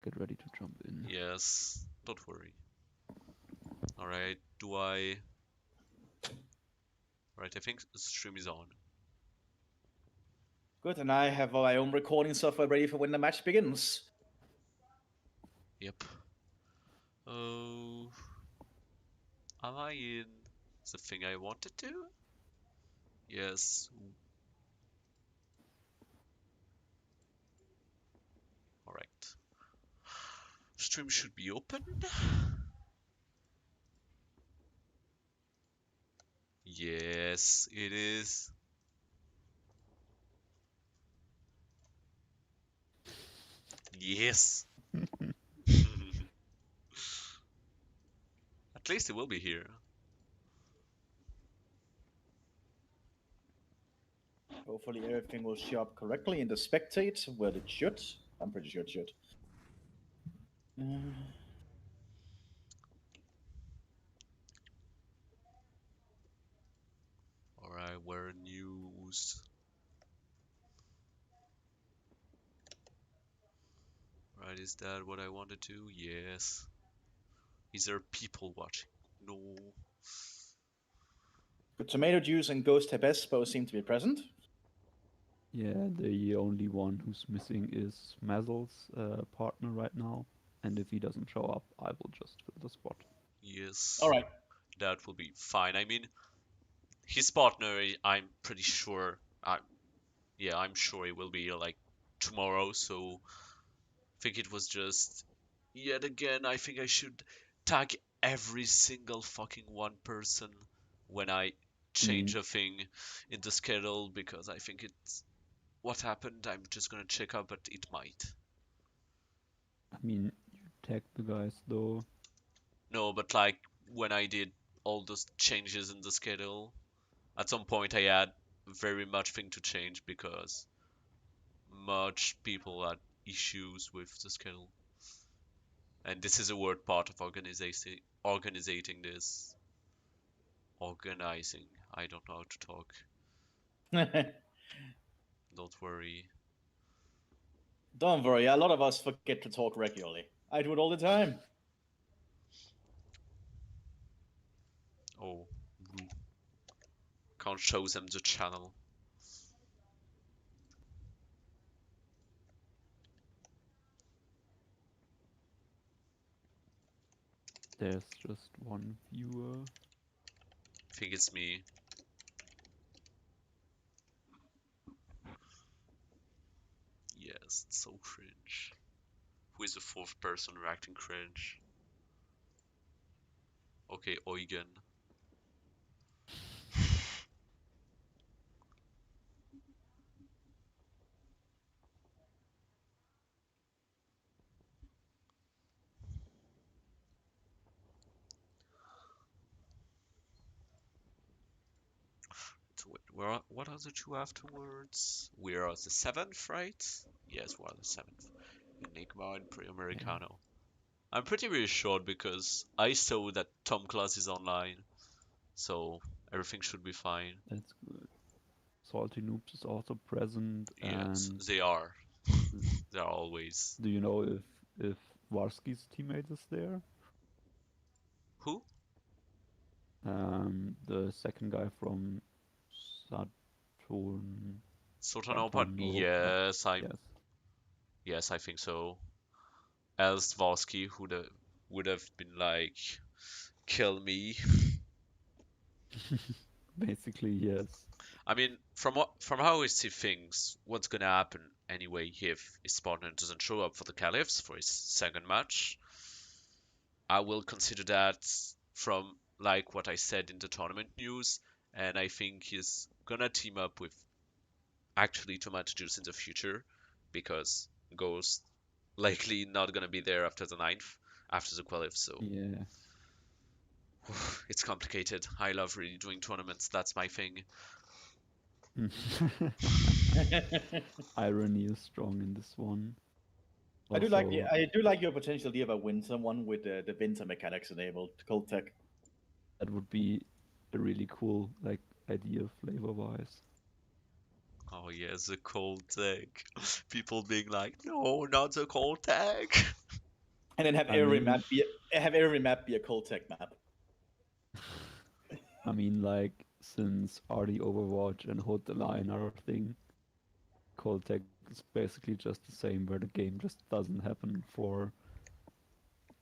get ready to jump in. Yes, don't worry. Alright, do I... Right, I think the stream is on. Good, and I have my own recording software ready for when the match begins. Yep. Oh... Am I in the thing I wanted to? Yes. Alright. Stream should be open. Yes, it is. Yes. At least it will be here. Hopefully everything will show up correctly in the spectate, where it should. I'm pretty sure it should. Alright, where news? Right, is that what I wanted to? Yes. Is there people watching? No. Good, tomato juice and ghost Tebes both seem to be present. Yeah, the only one who's missing is Mazel's partner right now, and if he doesn't show up, I will just fill the spot. Yes. All right. That will be fine. I mean, his partner, I'm pretty sure. I'm sure it will be like tomorrow. So I think it was just yet again. I think I should tag every single fucking one person when I change a thing in the schedule because I think it's what happened. I'm just gonna check out, but it might. I mean, you tag the guys though. No, but like when I did all those changes in the schedule, at some point I had very much thing to change because much people had issues with the schedule. And this is a word part of organizing this. Organizing. I don't know how to talk. Don't worry. Don't worry, a lot of us forget to talk regularly. I do it all the time. Oh, can't show them the channel. There's just one viewer. I think it's me. Yes, it's so cringe. Who is the fourth person reacting cringe? Okay, Eugen. So wait, what are the two afterwards? We are the 7th, right? Yes, we are the 7th. Enigma and Mexicano. I'm pretty reassured because I saw that Tom Class is online, so everything should be fine. That's good. SaltyNoobs is also present. Yes, and they are. They are always. Do you know if Varsky's teammate is there? Who? The second guy from Sotanorpat. Yes, Yes, I think so. Else Varsky would have been like, kill me. Basically, yes. I mean, from how I see things, what's gonna happen anyway if his partner doesn't show up for the Caliphs for his second match? I will consider that from like what I said in the tournament news, and I think he's gonna team up with actually Tomato Juice in the future because Ghost likely not gonna be there after the 9th, after the Qualif, so Yeah. it's complicated. I love really doing tournaments, that's my thing. Irony is strong in this one. Also, I do like your potential idea of a winter one with the winter mechanics enabled, cold tech. That would be a really cool idea flavor wise. Oh yeah, the cold tag. People being like, no, not the cold tag. And then have every map be a cold tech map. I mean, like, since RD Overwatch and Hold the Line are a thing, cold tech is basically just the same, where the game just doesn't happen for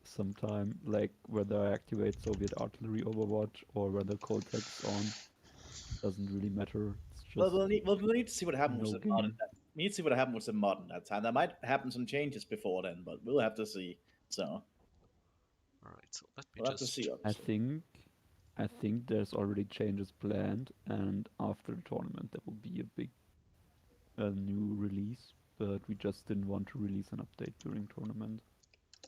some time. Like, whether I activate Soviet Artillery Overwatch or whether cold tech's on, doesn't really matter. It's just We'll need to see what happens no with the mod. game. We need to see what happens with the mod in that time. There might happen some changes before then, but we'll have to see. So, All right, so let me we'll have to just. see. I think there's already changes planned, and after the tournament there will be a new release. But we just didn't want to release an update during tournament.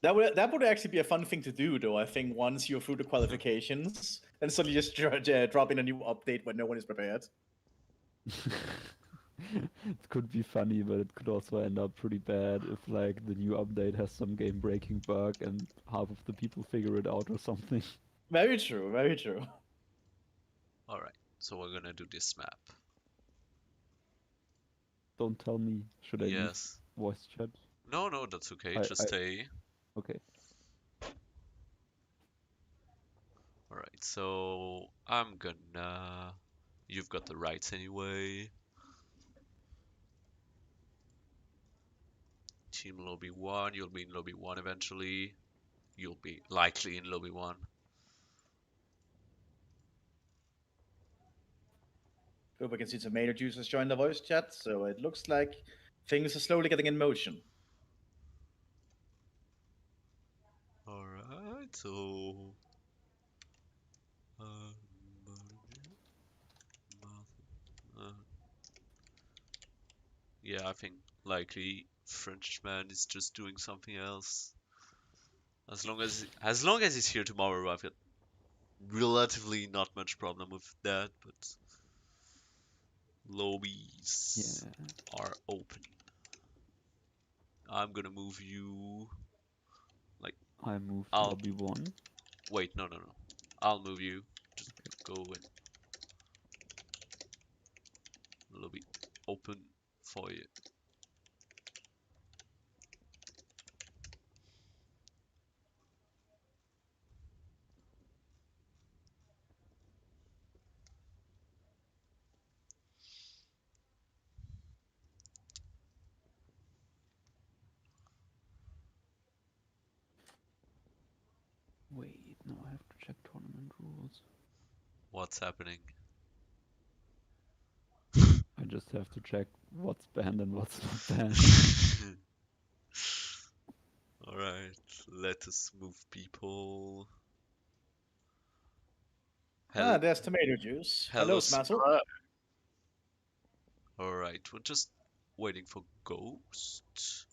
That would actually be a fun thing to do, though. I think once you're through the qualifications, then suddenly just drop in a new update when no one is prepared. It could be funny, but it could also end up pretty bad if, like, the new update has some game-breaking bug and half of the people figure it out or something. Very true. Very true. All right, so we're gonna do this map. Don't tell me. Should I use Yes. voice chat? No, that's okay. Just stay. Okay. All right, so I'm gonna. You've got the rights anyway. Team lobby 1, you'll be in lobby 1 eventually. You'll be likely in lobby 1. Hope we can see some major users join the voice chat, so it looks like things are slowly getting in motion. Alright, so... yeah, I think likely Frenchman is just doing something else. As long as he's here tomorrow, I've got relatively not much problem with that, but lobbies are open. I'm gonna move you. Like I moved to lobby 1. Wait, no. I'll move you. Just go in. Lobby open for you. Wait, no, I have to check tournament rules. What's happening? I just have to check what's banned and what's not banned. Alright, let us move people. There's tomato juice. Hello, Smazzle. Alright, we're just waiting for Ghost.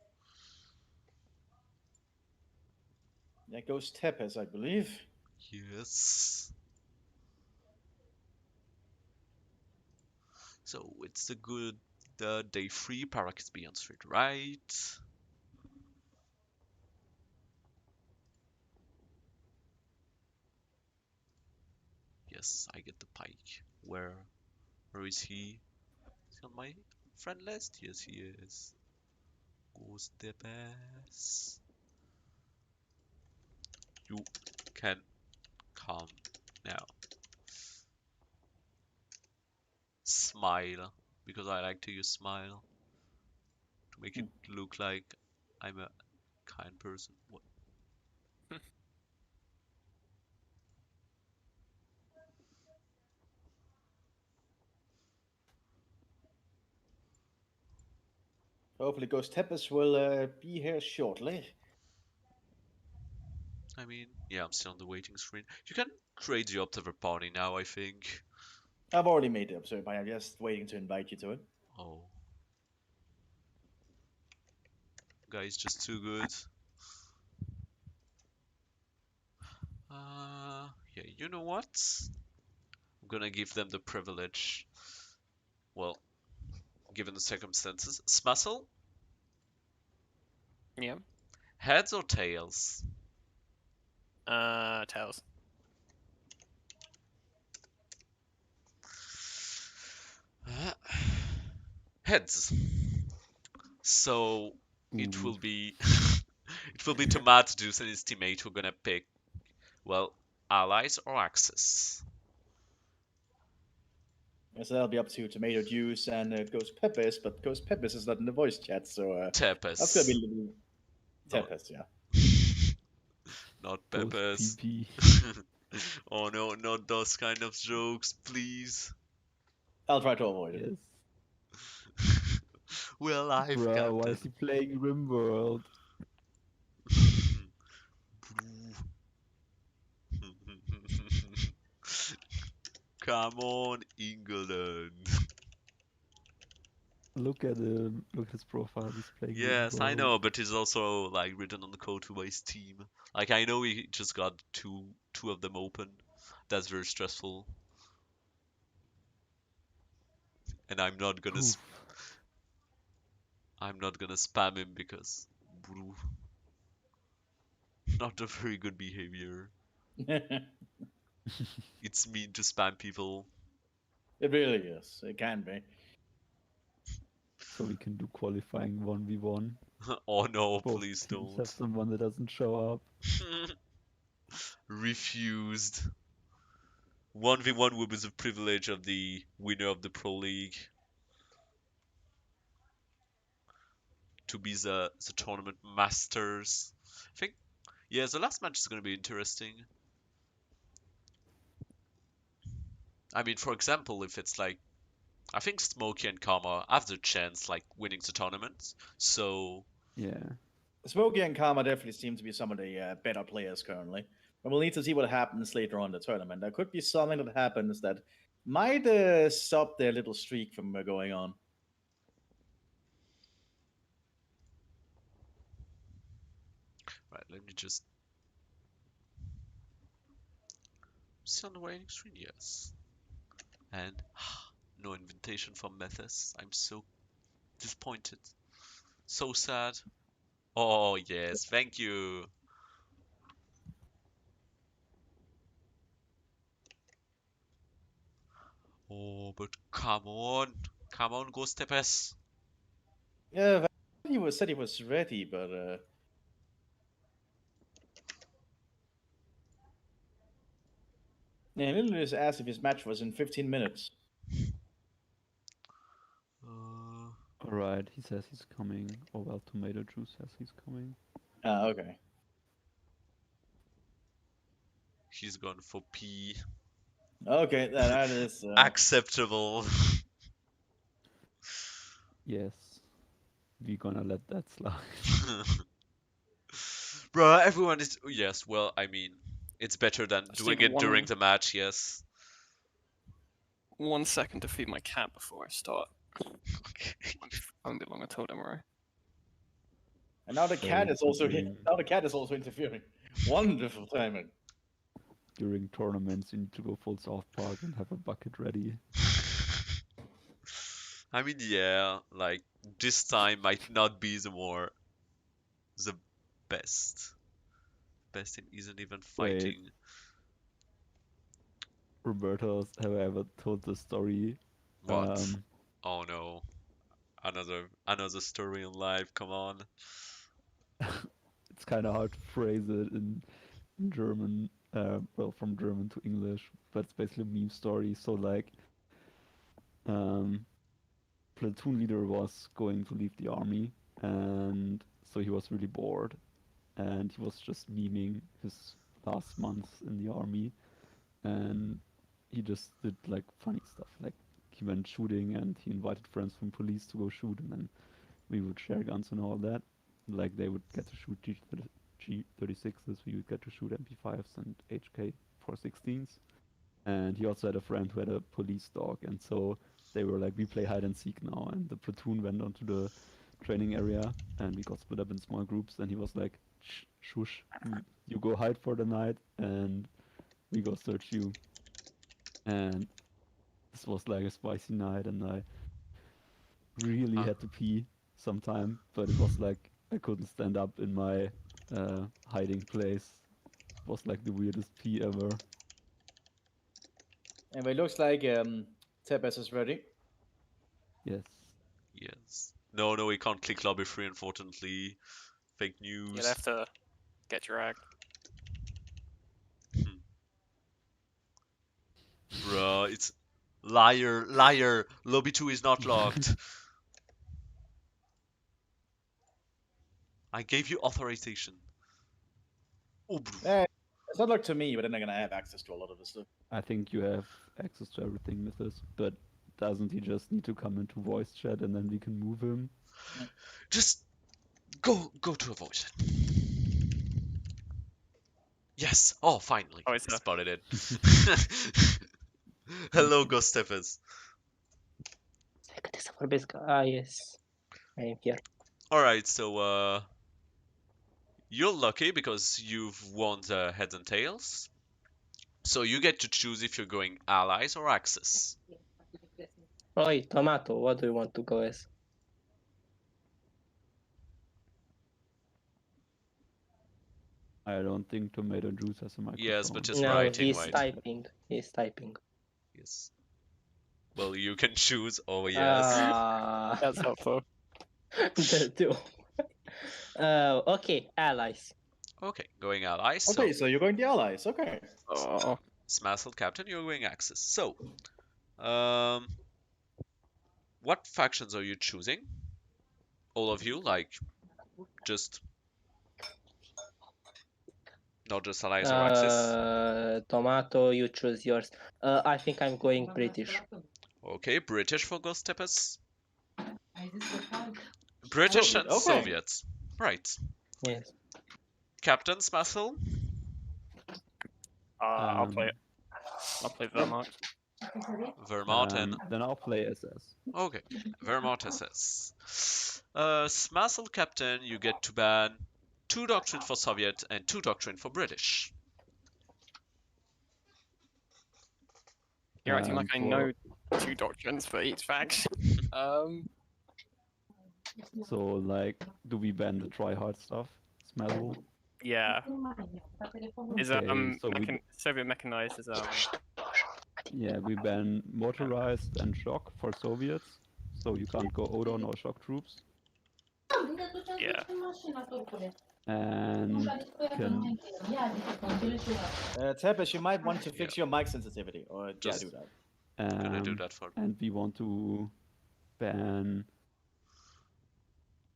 Yeah, Ghost Tepes, I believe. Yes. So it's the good day 3 Parakeets BeyandSweed, right? Yes, I get the pike. Where is he? Is he on my friend list? Yes, he is. Goes the best. You can come now. Smile, because I like to use smile to make it look like I'm a kind person. What? Hopefully, Ghost Tepes will be here shortly. I mean, yeah, I'm still on the waiting screen. You can create the Observer party now, I think. I've already made the observer party. I'm just waiting to invite you to it. Oh. Guy's just too good. Yeah, you know what? I'm gonna give them the privilege. Well, given the circumstances. Smussle? Yeah. Heads or tails? Tails. Heads. So it will be It will be Tomato Juice and his teammate who are gonna pick, well, allies or axis. So that'll be up to Tomato Juice and Ghost Peppers, but Ghost Peppers is not in the voice chat, so that's gonna be Tepes. a little Peppers, yeah. Not Ghost Peppers. PP. Oh no, not those kind of jokes, please. I'll try to avoid it. Yes. Well, I've Bruh, got why them. is he playing RimWorld? Come on, England. Look at him. Look at his profile. He's playing Yes, I RimWorld. know, but it's also like written on the code by his team. Like I know he just got two of them open. That's very stressful. And I'm not gonna Oof. spam him because not a very good behavior. It's mean to spam people. It really is. It can be. So we can do qualifying 1v1. Oh no, Both please teams don't. have someone that doesn't show up. Refused. 1v1 will be the privilege of the winner of the Pro League. To be the tournament masters. I think, yeah, the last match is going to be interesting. I mean, for example, if it's like, I think Smokey and Karma have the chance like winning the tournament. So Yeah. Smokey and Karma definitely seem to be some of the better players currently. And we'll need to see what happens later on in the tournament. There could be something that happens that might stop their little streak from going on. right, let me just see on the waiting screen. Yes, and no invitation from Mthis. I'm so disappointed, so sad. Oh yes, thank you. Oh, but come on, Ghost Tepes. Yeah, he said he was ready, but yeah, Lily just asked if his match was in 15 minutes. Alright, he says he's coming. Oh well, Tomato Juice says he's coming. Ah, okay. He's gone for P. Okay, that is Acceptable. Yes. We're gonna let that slide. Bruh, everyone is. Yes, well, I mean, it's better than Just doing take it during the match, yes. 1 second to feed my cat before I start. Okay. Won't be long at all, don't worry. and now the cat is also during- now the cat is also interfering. Wonderful timing. During tournaments, you need to go full South Park and have a bucket ready. I mean, yeah, like, this time might not be the best. Best team isn't even fighting. Roberto, have I ever told the story? What? Oh no. Another story in life, come on. It's kind of hard to phrase it in German, well, from German to English, but it's basically a meme story. So, like, platoon leader was going to leave the army, and so he was really bored, and he was just memeing his last months in the army, and he just did like funny stuff, like he went shooting and he invited friends from police to go shoot, and then we would share guns and all that. Like they would get to shoot G36s, we would get to shoot MP5s and HK 416s. And he also had a friend who had a police dog, and so they were like, we play hide and seek now. And the platoon went onto the training area, and we got split up in small groups. And he was like, shush, you go hide for the night, and we go search you. And this was like a spicy night, and I really had to pee sometime, but it was like I couldn't stand up in my hiding place. It was like the weirdest pee ever. Anyway, looks like Tepes is ready. Yes. Yes. No, we can't click lobby free, unfortunately. Fake news. You'll have to get dragged. Bruh, it's liar, liar. Lobby 2 is not locked. I gave you authorization. Oh, bro. It's not locked to me, but then I'm gonna have access to a lot of this stuff. I think you have access to everything with this, but doesn't he just need to come into voice chat and then we can move him? Just go to a voice. Yes. Oh, finally. Oh, I it's a- spotted it. Hello, Ghoststeppers. Yes. I am here. Alright, so you're lucky because you've won the heads and tails. So you get to choose if you're going allies or axis. Oi, Tomato, what do you want to go as? I don't think Tomato Juice has a microphone. Yes, but just No, writing, he's right? typing. He's typing. Yes. Well, you can choose. Oh, yes. That's helpful. The two. Okay, allies. Okay, going allies. Okay, So, so you're going the allies. Okay. Oh, Smazzle Captain, you're going axis. So, what factions are you choosing? All of you, like, just not just allies or axis. Tomato, you choose yours. I think I'm going British. Okay, British for Ghost Steppers. British Soviet, and okay. Soviets. Right. Yes. Captain Smazzle. I'll play it. I'll play Vermont. Vermont and Then I'll play SS. okay, Vermont SS. Smazzle Captain, you get to ban 2 doctrine for Soviet and 2 doctrine for British. You're acting like I for- know 2 doctrines for each faction. So, like, do we ban the try-hard stuff? Smazzle? Yeah. Is Okay, so we- Soviet mechanized is Yeah, we ban motorized and shock for Soviets, so you can't go Odon or shock troops. yeah. And can Tepes, you might want to fix your mic sensitivity, or Just- do that. Gonna do that for and we want to ban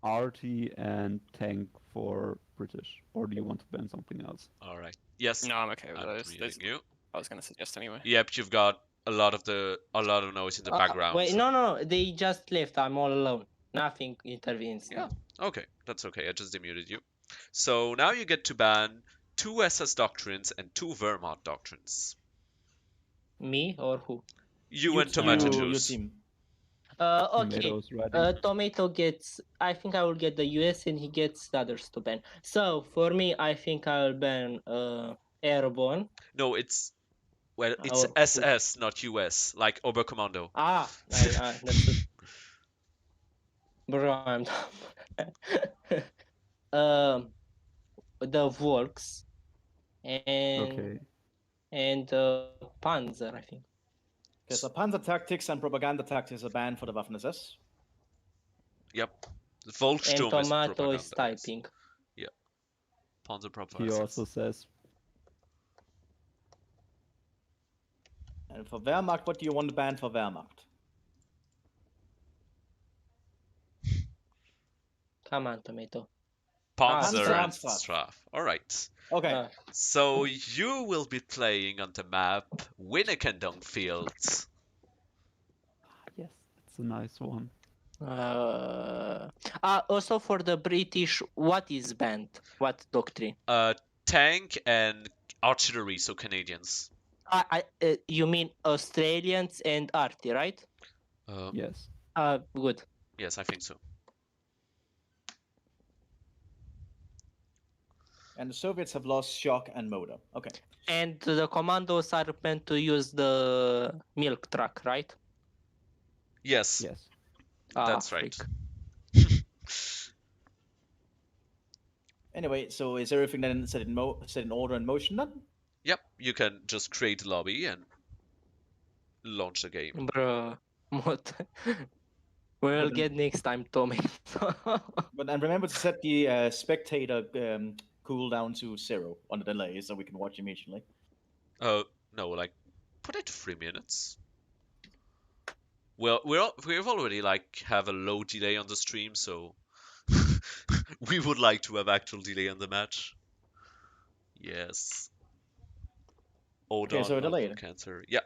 arty and tank for British, or do you want to ban something else? alright. Yes, No, I'm okay with I'm those. reading you. I was gonna suggest anyway. Yep, you've got a lot of noise in the background. Wait, no, they just left. I'm all alone. Nothing intervenes. Yeah. Okay, that's okay. I just demuted you. So now you get to ban 2 SS doctrines and 2 Vermont doctrines. Me or who? You and Tomato your Juice. team. Okay. Tomatoes riding. Tomato gets. I think I will get the US and he gets the others to ban. So for me, I think I'll ban Airborne. No, it's it's Or- SS, not US, like Oberkommando. That's it. Bro, I'm the Volks and Okay. Panzer, I think. Okay, so Panzer Tactics and Propaganda Tactics are banned for the Waffen-SS. Yep. The And Volkssturm is Tomato is propaganda, yes. typing. Panzerprop He SS. also says And for Wehrmacht, what do you want to ban for Wehrmacht? Come on, Tomato. Panzer and Panzerabwehr. Straf. Alright. Okay. Uh, So you will be playing on the map Winnekendong Fields. yes, it's a nice one. Also for the British, what is banned? What doctrine? Tank and artillery, so Canadians. You mean Australians and Arty, right? Yes. Good. Yes, I think so. And the Soviets have lost shock and motor. Okay. And the commandos are meant to use the milk truck, right? Yes, Yes. that's right. freak. Anyway, so is everything then set in order and motion then? Yep, you can just create a lobby and launch the game. Bro, what? We'll But- get next time, Tommy. And remember to set the spectator cooldown to 0 on the delay so we can watch immediately. No, like put it to 3 minutes. Well, we've already like have a low delay on the stream, so we would like to have actual delay on the match. Yes. Hold Okay, on, so I'll delayed. put cancer. Yeah.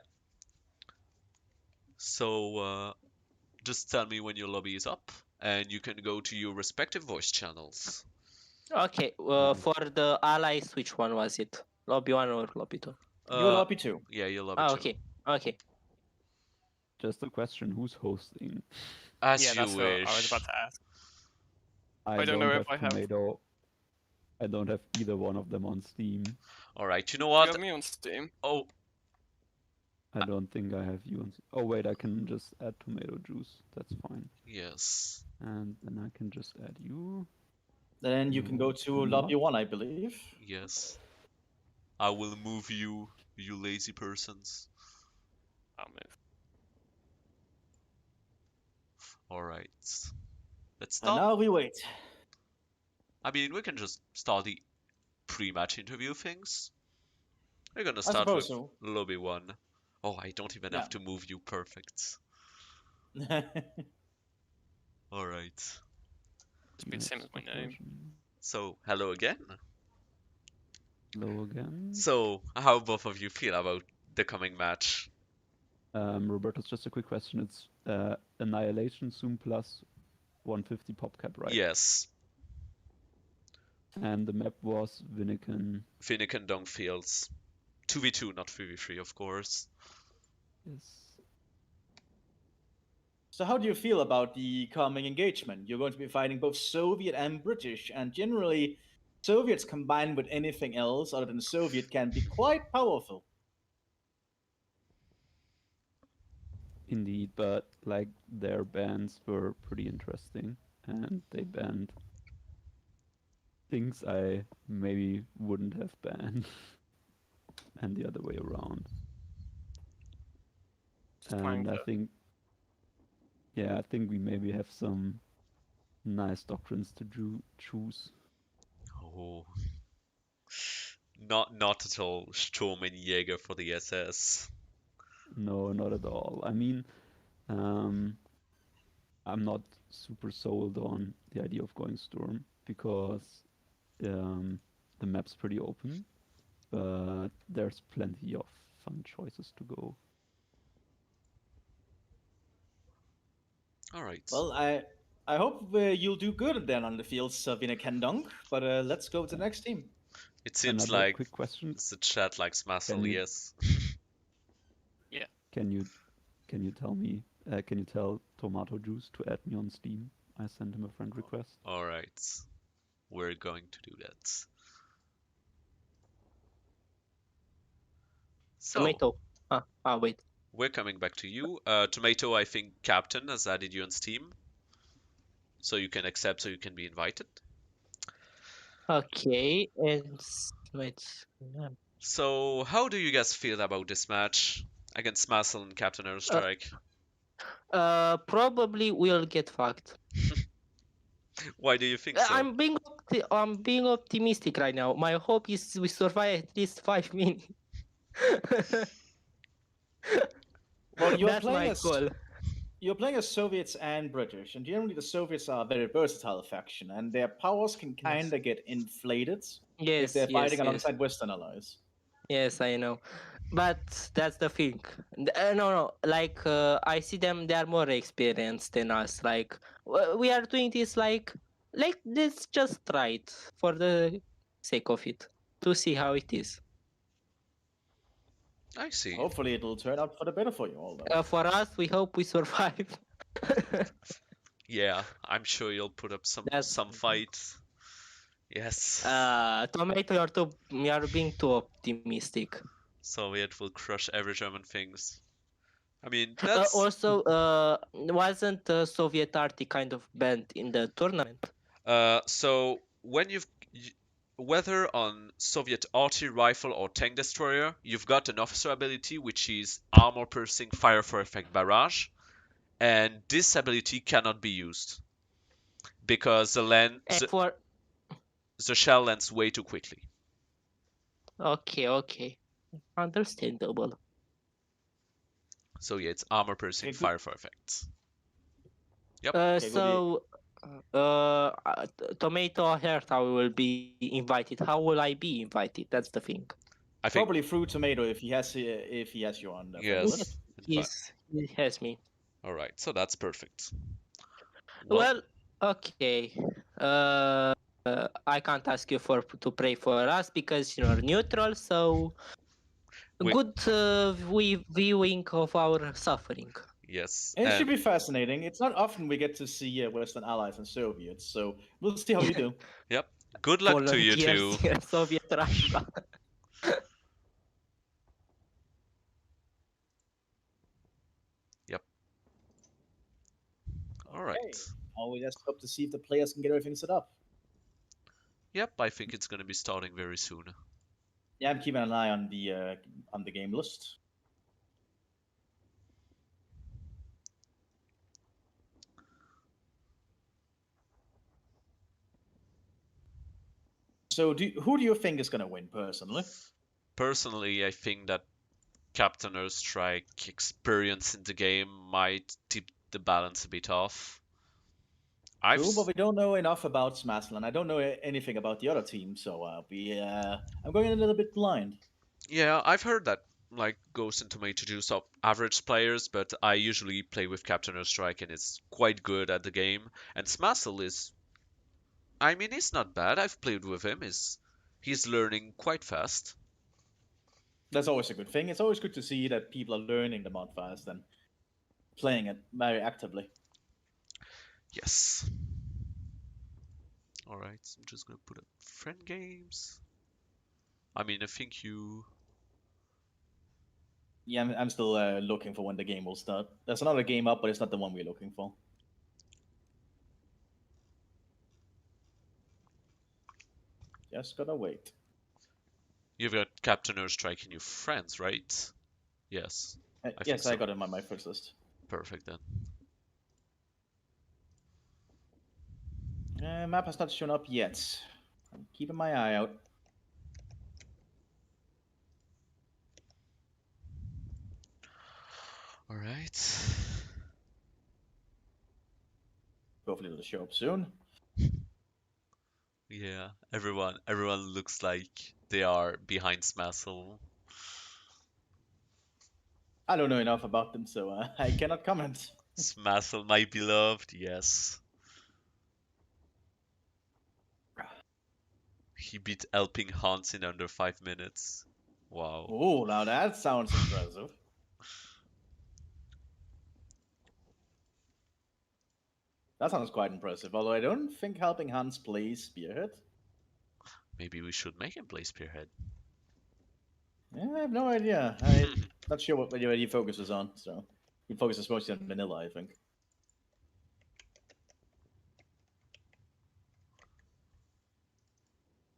So just tell me when your lobby is up, and you can go to your respective voice channels. Okay, for the allies, which one was it? Lobby 1 or lobby 2? You're lobby 2. Yeah, your lobby Ah, too. okay, okay. Just a question: who's hosting? As Yeah, you that's what I was wish. about to ask. I don't know if I have- Tomato. I don't have either one of them on Steam. All right, you know You what? have me on Steam. Oh, I don't think I have you on. Oh wait, I can just add tomato juice. That's fine. yes. And then I can just add you. Then you can go No, to not. lobby 1, I believe. Yes. I will move you, you lazy persons. I'll move. Alright. Let's And start. now we wait. I mean, we can just start the pre-match interview things. We're gonna I start suppose with so. lobby 1. Oh, I don't even have to move you. Perfect. Alright. It's the same as my name. So, hello again. Hello again. So, how both of you feel about the coming match? Roberto's just a quick question. It's Annihilation Zoom plus 150 pop cap, right? Yes. And the map was Vinnican. Finnegan Dong Fields. 2v2, not 3v3, of course. Yes. So how do you feel about the coming engagement? You're going to be fighting both Soviet and British, and generally, Soviets combined with anything else other than Soviet can be quite powerful. Indeed, but like their bans were pretty interesting, and they banned things I maybe wouldn't have banned, and the other way around. Just playing And I for- think, yeah, I think we maybe have some nice doctrines to choose. Oh. Not at all Sturm and Jäger for the SS. No, not at all. I mean, I'm not super sold on the idea of going Storm because the map's pretty open, but there's plenty of fun choices to go. Alright. Well, I hope you'll do good then on the fields of Inakendong, but let's go to the next team. It seems Another like quick question: the chat likes Muscle, you- yes. Can you tell me? Can you tell Tomato Juice to add me on Steam? I sent him a friend request. Alright. We're going to do that. So, Tomato. Wait. we're coming back to you. Tomato, I think Captain has added you on Steam. So you can accept, so you can be invited. Okay, and wait. So, how do you guys feel about this match against Muscle and Captain Airstrike? Probably we'll get fucked. Why do you think so? I'm being optimistic right now. My hope is we survive at least 5 minutes. Well, That's my goal. You're playing as Soviets and British, and generally the Soviets are a very versatile faction, and their powers can kind of get inflated if Yes, they're fighting yes. alongside Western allies. Yes, I know. But that's the thing. No. Like, I see them, they are more experienced than us. Like, we are doing this like, let's just try it for the sake of it to see how it is. I see. Hopefully, it'll turn out for the better for you all. Though. For us, we hope we survive. Yeah, I'm sure you'll put up some fight. Yes. Tomato, you are being too optimistic. Soviet will crush every German things. I mean, that's Also, wasn't Soviet Arctic kind of banned in the tournament? so when whether on Soviet artillery rifle or tank destroyer, you've got an officer ability which is armor piercing fire for effect barrage, and this ability cannot be used because And for the shell lands way too quickly. okay, understandable. So yeah, it's armor piercing, Okay, good. fire for effects. Yep. Okay, good. So Tomato Hairtower will be invited. How will I be invited? That's the thing. I think Probably through Tomato if he has you on the friend yes. list. He has me. All right, so that's perfect. Well, okay. I can't ask you to pray for us because you're neutral. So We- good viewing of our suffering. yes, It should and be fascinating. It's not often we get to see Western allies and Soviets, so we'll see how you do. yep. Good luck to you Volunteers two. here, Soviet Russia. All right. Now we just hope to see if the players can get everything set up. Yep, I think it's gonna be starting very soon. Yeah, I'm keeping an eye on the game list. So, who do you think is going to win personally? Personally, I think that Captain Earthstrike experience in the game might tip the balance a bit off. True, but we don't know enough about Smasl, and I don't know anything about the other team, so I'm going a little bit blind. Yeah, I've heard that like Ghost and Tomato Juice are average players, but I usually play with Captain Earthstrike and it's quite good at the game. And Smasl is, I mean, he's not bad. I've played with him. He's learning quite fast. That's always a good thing. It's always good to see that people are learning the mod fast and playing it very actively. Yes. All right, so I'm just gonna put up friend games. I mean, I think you. Yeah, I'm still looking for when the game will start. There's another game up, but it's not the one we're looking for. Just gotta wait. You've got Captain Earthstrike in your friends, right? Yes. Yes, so. I got it on my first list. Perfect then. Map has not shown up yet. I'm keeping my eye out. All right. Hopefully it'll show up soon. Yeah, everyone looks like they are behind Smasl. I don't know enough about them, so I cannot comment. Smasl, my beloved, yes. He beat Elping Hans in under 5 minutes. Wow. Oh, now that sounds impressive. That sounds quite impressive, although I don't think Helping Hans plays Spearhead. Maybe we should make him play Spearhead. Yeah, I have no idea. I'm not sure what he focuses on, so he focuses mostly on vanilla, I think.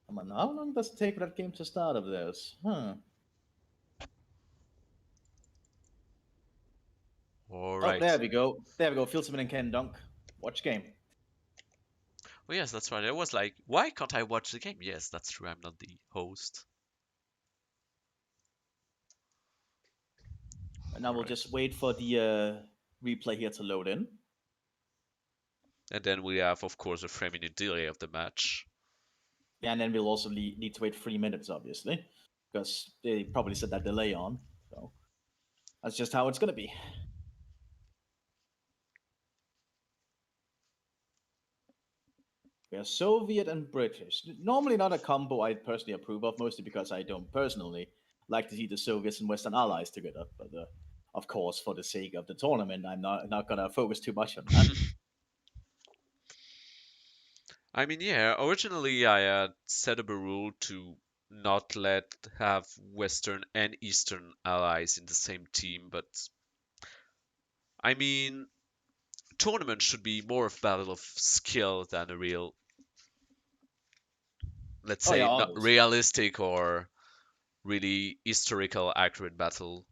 Come on, how long does it take for that game to start of theirs? Huh. All Oh, right. there we go. There we go. Filterman and Ken Dunk. Watch game. Oh yes, that's right. I was like, why can't I watch the game? Yes, that's true. I'm not the host. And now we'll just wait for the replay here to load in. And then we have, of course, a 3-minute delay of the match. Yeah, and then we'll also need to wait 3 minutes, obviously, because they probably set that delay on. So that's just how it's going to be. We are Soviet and British. Normally not a combo I personally approve of, mostly because I don't personally like to see the Soviets and Western allies together. But of course, for the sake of the tournament, I'm not going to focus too much on that. I mean, yeah, originally I had set up a rule to not have Western and Eastern allies in the same team, but I mean, tournament should be more of a battle of skill than a real, let's say, yeah, not obviously. realistic or really historical accurate battle.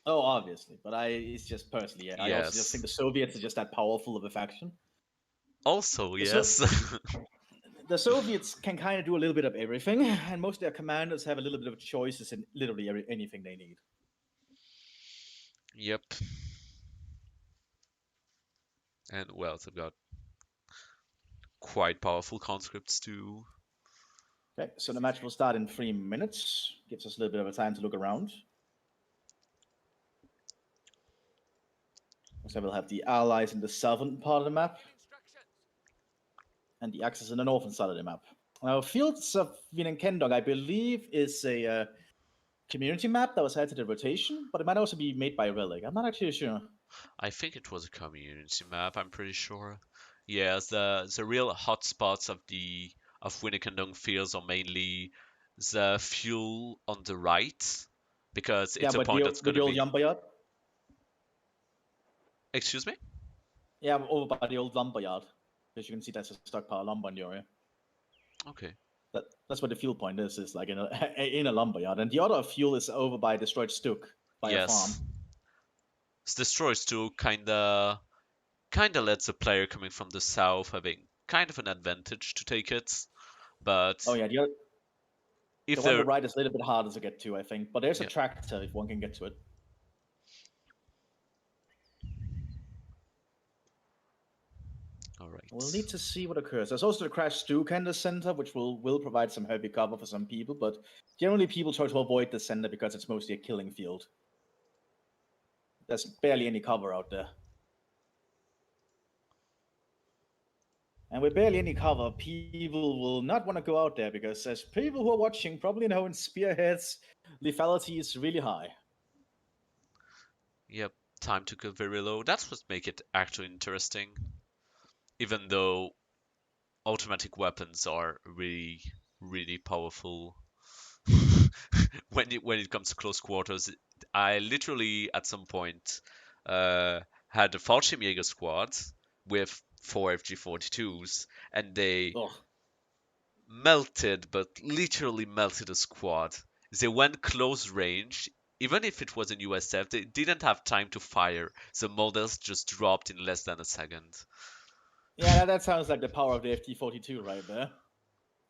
Oh, obviously, but it's just personally. Yeah. I also just think the Yes. Soviets are just that powerful of a faction. Also, So yes. the Soviets can kind of do a little bit of everything, and most of their commanders have a little bit of choices in literally anything they need. Yep. And well, they've got quite powerful conscripts too. Okay, so the match will start in 3 minutes. Gives us a little bit of a time to look around. So we'll have the Allies in the southern part of the map, and the Axis in the northern side of the map. Now, Fields of Vienenkendong, I believe, is a community map that was added to the rotation, but it might also be made by Relic. I'm not actually sure. I think it was a community map, I'm pretty sure. Yes, the real hotspots of Winnekendong fields are mainly the fuel on the right, because Yeah, it's a but point that's with gonna the old be. lumber yard. Excuse me? Yeah, over by the old lumber yard, because you can see that's a stockpile of lumber in the area. Okay. That's what the fuel point is like in a in a lumber yard, and the other fuel is over by destroyed Stuk by a farm. Yes. This destroys too kinda lets the player coming from the south having kind of an advantage to take it. But Oh yeah, the if one on the they're right is a little bit harder to get to, I think, but there's a yeah, tractor if one can get to it. alright. We'll need to see what occurs. There's also the Crash Stuk in the center, which will provide some heavy cover for some people, but generally people try to avoid the center because it's mostly a killing field. There's barely any cover out there. And with barely any cover, people will not want to go out there because, as people who are watching probably know, in Spearheads, lethality is really high. Yep, time to go very low. That's what make it actually interesting. Even though automatic weapons are really, really powerful. when it comes to close quarters, I literally at some point had a Fallschirmjäger squad with 4 FG-42s, and they Ugh. melted, but literally melted a squad. They went close range. Even if it was in USF, they didn't have time to fire. The models just dropped in less than a second. Yeah, that sounds like the power of the FT-42 right there.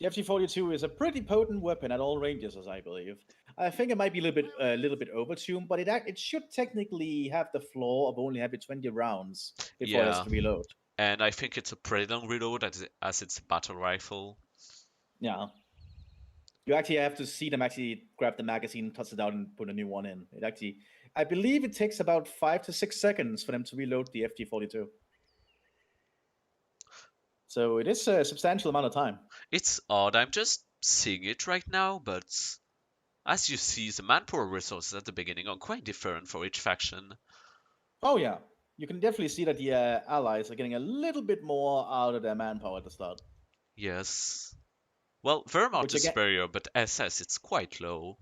The FT-42 is a pretty potent weapon at all ranges, as I believe. I think it might be a little bit overtuned, but it should technically have the flaw of only having 20 rounds before it has Yeah, to reload. and I think it's a pretty long reload as it's a battle rifle. Yeah. You actually have to see them actually grab the magazine, toss it out, and put a new one in. It actually, I believe it takes about 5 to 6 seconds for them to reload the FT-42. So it is a substantial amount of time. It's odd, I'm just seeing it right now, but as you see, the manpower resources at the beginning are quite different for each faction. Oh yeah, you can definitely see that the allies are getting a little bit more out of their manpower at the start. Yes. Well, Wehrmacht Which is again, superior, but SS it's quite low.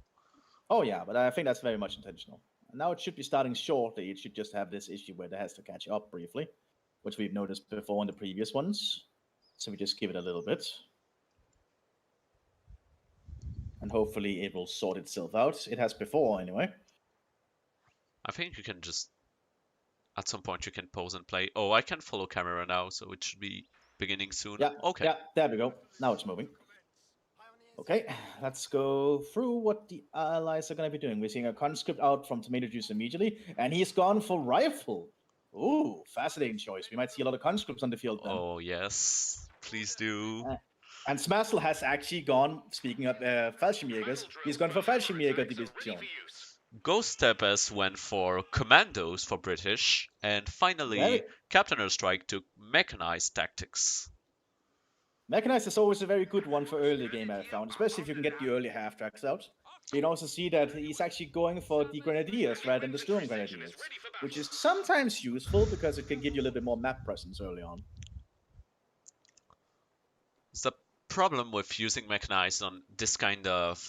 oh yeah, but I think that's very much intentional. And now it should be starting shortly. It should just have this issue where it has to catch up briefly, which we've noticed before in the previous ones. So we just give it a little bit. And hopefully it will sort itself out. It has before, anyway. I think you can just at some point you can pause and play. Oh, I can follow camera now, so it should be beginning soon. Yeah, Okay. yeah, there we go. Now it's moving. Okay, let's go through what the allies are going to be doing. We're seeing a conscript out from Tomato Juice immediately, and he's gone for rifle. Ooh, fascinating choice. We might see a lot of conscripts on the field then. Oh yes, please do. And Smasl has actually gone, speaking of Fallschirmjägers, he's gone for Fallschirmjäger Division. Ghost Steppers went for Commandos for British, and finally Captain Airstrike took Mechanized Tactics. Mechanized is always a very good one for early game, I've found, especially if you can get the early half tracks out. You can also see that he's actually going for the Grenadiers rather than the Storm Grenadiers, which is sometimes useful because it can give you a little bit more map presence early on. The problem with using Mechanized on this kind of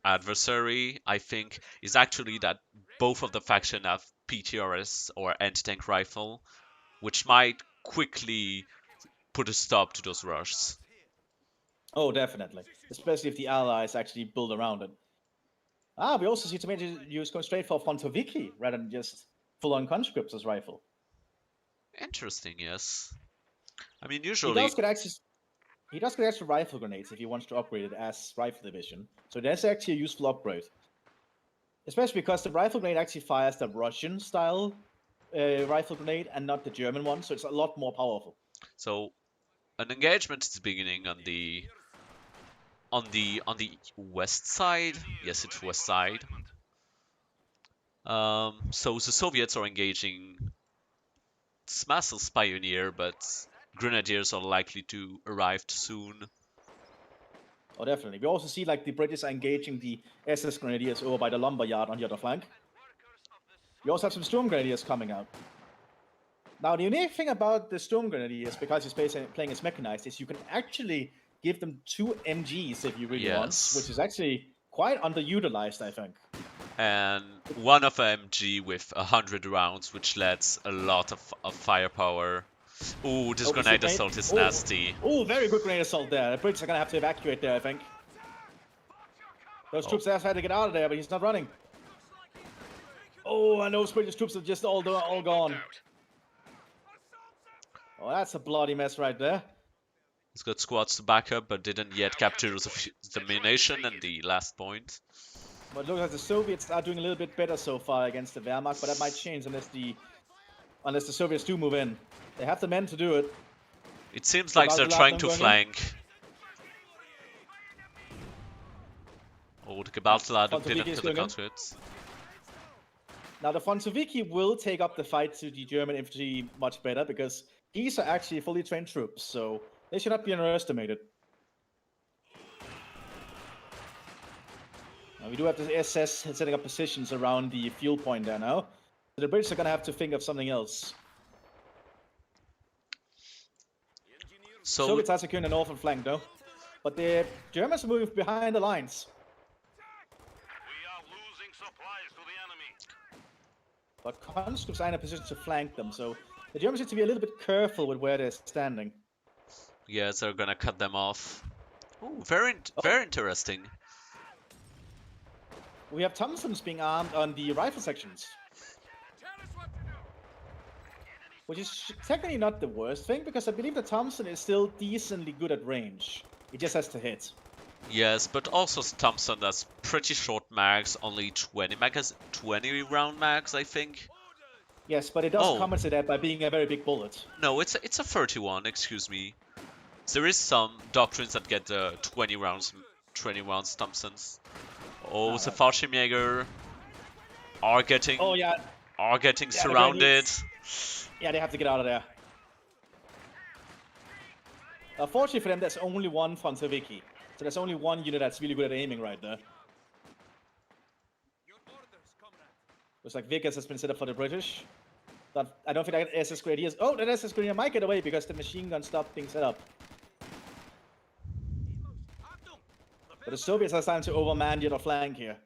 adversary, I think, is actually that both of the faction have PTRS or anti-tank rifle, which might quickly put a stop to those rushes. Oh, definitely. Especially if the allies actually build around it. We also see Tomatoes going straight for Fontoviki rather than just full-on conscripts as rifle. Interesting, yes. I mean, He usually, does get access. He does get extra rifle grenades if he wants to upgrade it as rifle division. So that's actually a useful upgrade. Especially because the rifle grenade actually fires the Russian style rifle grenade and not the German one, so it's a lot more powerful. so an engagement is beginning on the west side. Yes, it's west side. So the Soviets are engaging Smassel's Pioneer, but Grenadiers are likely to arrive soon. Oh, definitely. We also see like the British are engaging the SS Grenadiers over by the lumber yard on the other flank. We also have some Storm Grenadiers coming out. Now, the unique thing about the Storm Grenadiers, because he's playing as mechanized, is you can actually give them 2 MGs if you really want, which is actually quite underutilized, I think. And one of MG with 100 rounds, which lets a lot of firepower. Ooh, this grenade assault is nasty. Oh, very good grenade assault there. The British are going to have to evacuate there, I think. Those troops have had to get out of there, but he's not running. Oh, and those British troops are just all gone. Oh, that's a bloody mess right there. He's got squads to back up, but didn't yet capture the munition and the last point. But it looks like the Soviets are doing a little bit better so far against the Wehrmacht, but that might change unless the Soviets do move in. They have the men to do it. It seems like they're trying to flank. Oh, the Gebaltladung didn't hit the conscripts. Now, the Fontoviki will take up the fight to the German infantry much better because these are actually fully trained troops, so they should not be underestimated. Now, we do have the SS setting up positions around the fuel point there now. So the British are going to have to think of something else. So Soviets are securing the northern flank though, but the Germans are moving behind the lines. We are losing supplies to the enemy. But conscripts are in a position to flank them, so the Germans need to be a little bit careful with where they're standing. yes, they're gonna cut them off. Ooh, very interesting. We have Thompsons being armed on the rifle sections. Which is technically not the worst thing, because I believe that Thompson is still decently good at range. He just has to hit. Yes, but also Thompson has pretty short mags, only 20 round mags, I think. Yes, but it does compensate that by being a very big bullet. No, it's a 31, excuse me. There is some doctrines that get 20 rounds Thompsons. Oh, the Fallschirmjäger are getting surrounded. Yeah, they have to get out of there. Fortunately for them, there's only one Fontoviki. So there's only one unit that's really good at aiming right there. Looks like Vickers has been set up for the British. But I don't think that SS Grenadiers... Oh, that SS Grenadier might get away because the machine gun stopped being set up. But the Soviets are starting to overman the other flank here.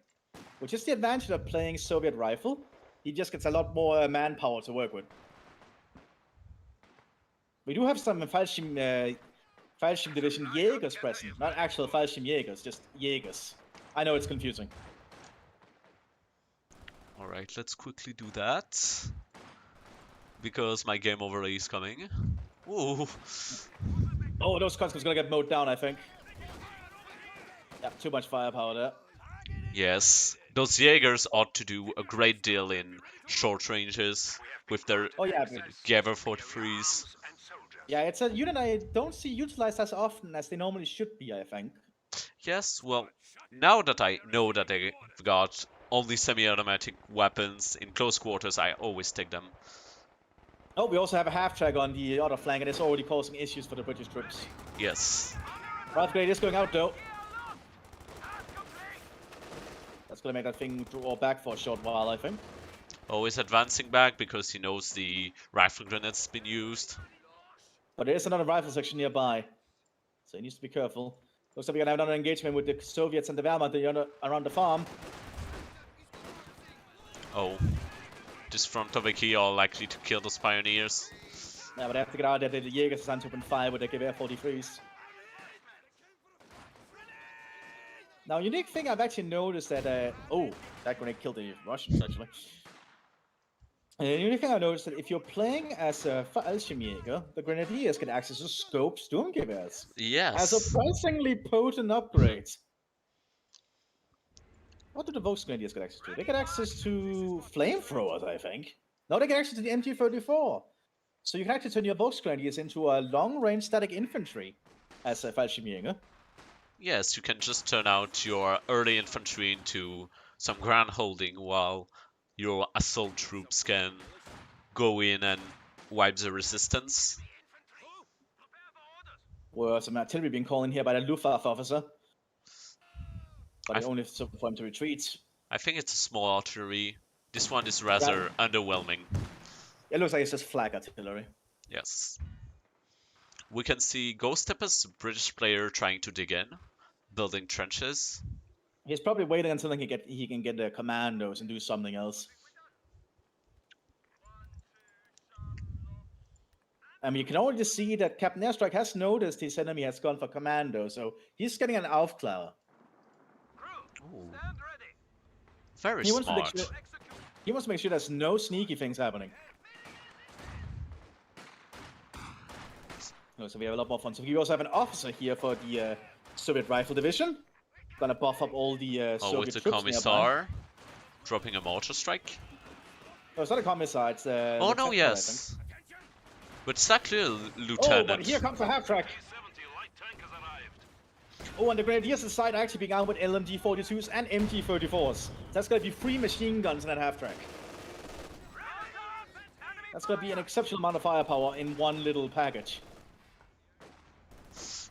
Which is the advantage of playing Soviet rifle. He just gets a lot more manpower to work with. We do have some Fallschirm Division Jägers present. Not actual Fallschirmjägers, just Jägers. I know it's confusing. Alright, let's quickly do that. Because my game overlay is coming. Ooh. Oh, those conscripts gonna get mowed down, I think. Yeah, too much firepower there. Yes, those Jaegers ought to do a great deal in short ranges with their Gewehr 43s. Yeah, it's a unit I don't see utilized as often as they normally should be, I think. Yes, well, now that I know that they've got only semi-automatic weapons in close quarters, I always take them. Oh, we also have a half-track on the other flank, and it's already causing issues for the British troops. Yes. Rifle Grenade is going out, though. That's gonna make that thing draw back for a short while, I think. Oh, he's advancing back because he knows the rifle grenade's been used. But there is another rifle section nearby, so he needs to be careful. Looks like we're gonna have another engagement with the Soviets and the Wehrmacht around the farm. Oh. This front of a key are likely to kill those pioneers. Yeah, but they have to get out there. The Jaegers are starting to open fire with their Gewehr 43s. Now, unique thing I've actually noticed that oh, that grenade killed the Russians actually. The unique thing I noticed that if you're playing as a Fallschirmjäger, the Grenadiers can access to scopes, Sturmgewehrs, as Yes. surprisingly potent upgrades. What do the Volksgrenadiers get access to? They get access to flamethrowers, I think. No, they get access to the MT-34. So you can actually turn your Volksgrenadiers into a long-range static infantry as a Fallschirmjäger. Yes, you can just turn out your early infantry into some ground holding while your assault troops can go in and wipe the resistance. Or some artillery being called in here by the Luftwaffe officer. But I it only for him to retreat. I think it's a small artillery. This one is rather underwhelming. It looks like it's just flag artillery. Yes. We can see Ghost Steppers, British player trying to dig in, building trenches. He's probably waiting until he can get the commandos and do something else. I mean, you can already see that Captain Airstrike has noticed his enemy has gone for commando, so he's getting an Aufklar. Ooh. Very He wants to make smart. sure. He wants to make sure there's no sneaky things happening. Oh, so we have a lot more fun. So we also have an officer here for the Soviet Rifle Division. Gonna buff up all the Oh, Soviet with the troops nearby. Commissar dropping a mortar strike. No, it's not a commissar. It's Oh no, lieutenant, yes. But it's actually a I think. Oh, lieutenant. but here comes the half track. T-70 light tankers arrived. Oh, and the Grenadiers inside are actually being armed with LMG-42s and MT-34s. So that's gonna be 3 machine guns in that half track. That's gonna be an exceptional amount of firepower in one little package.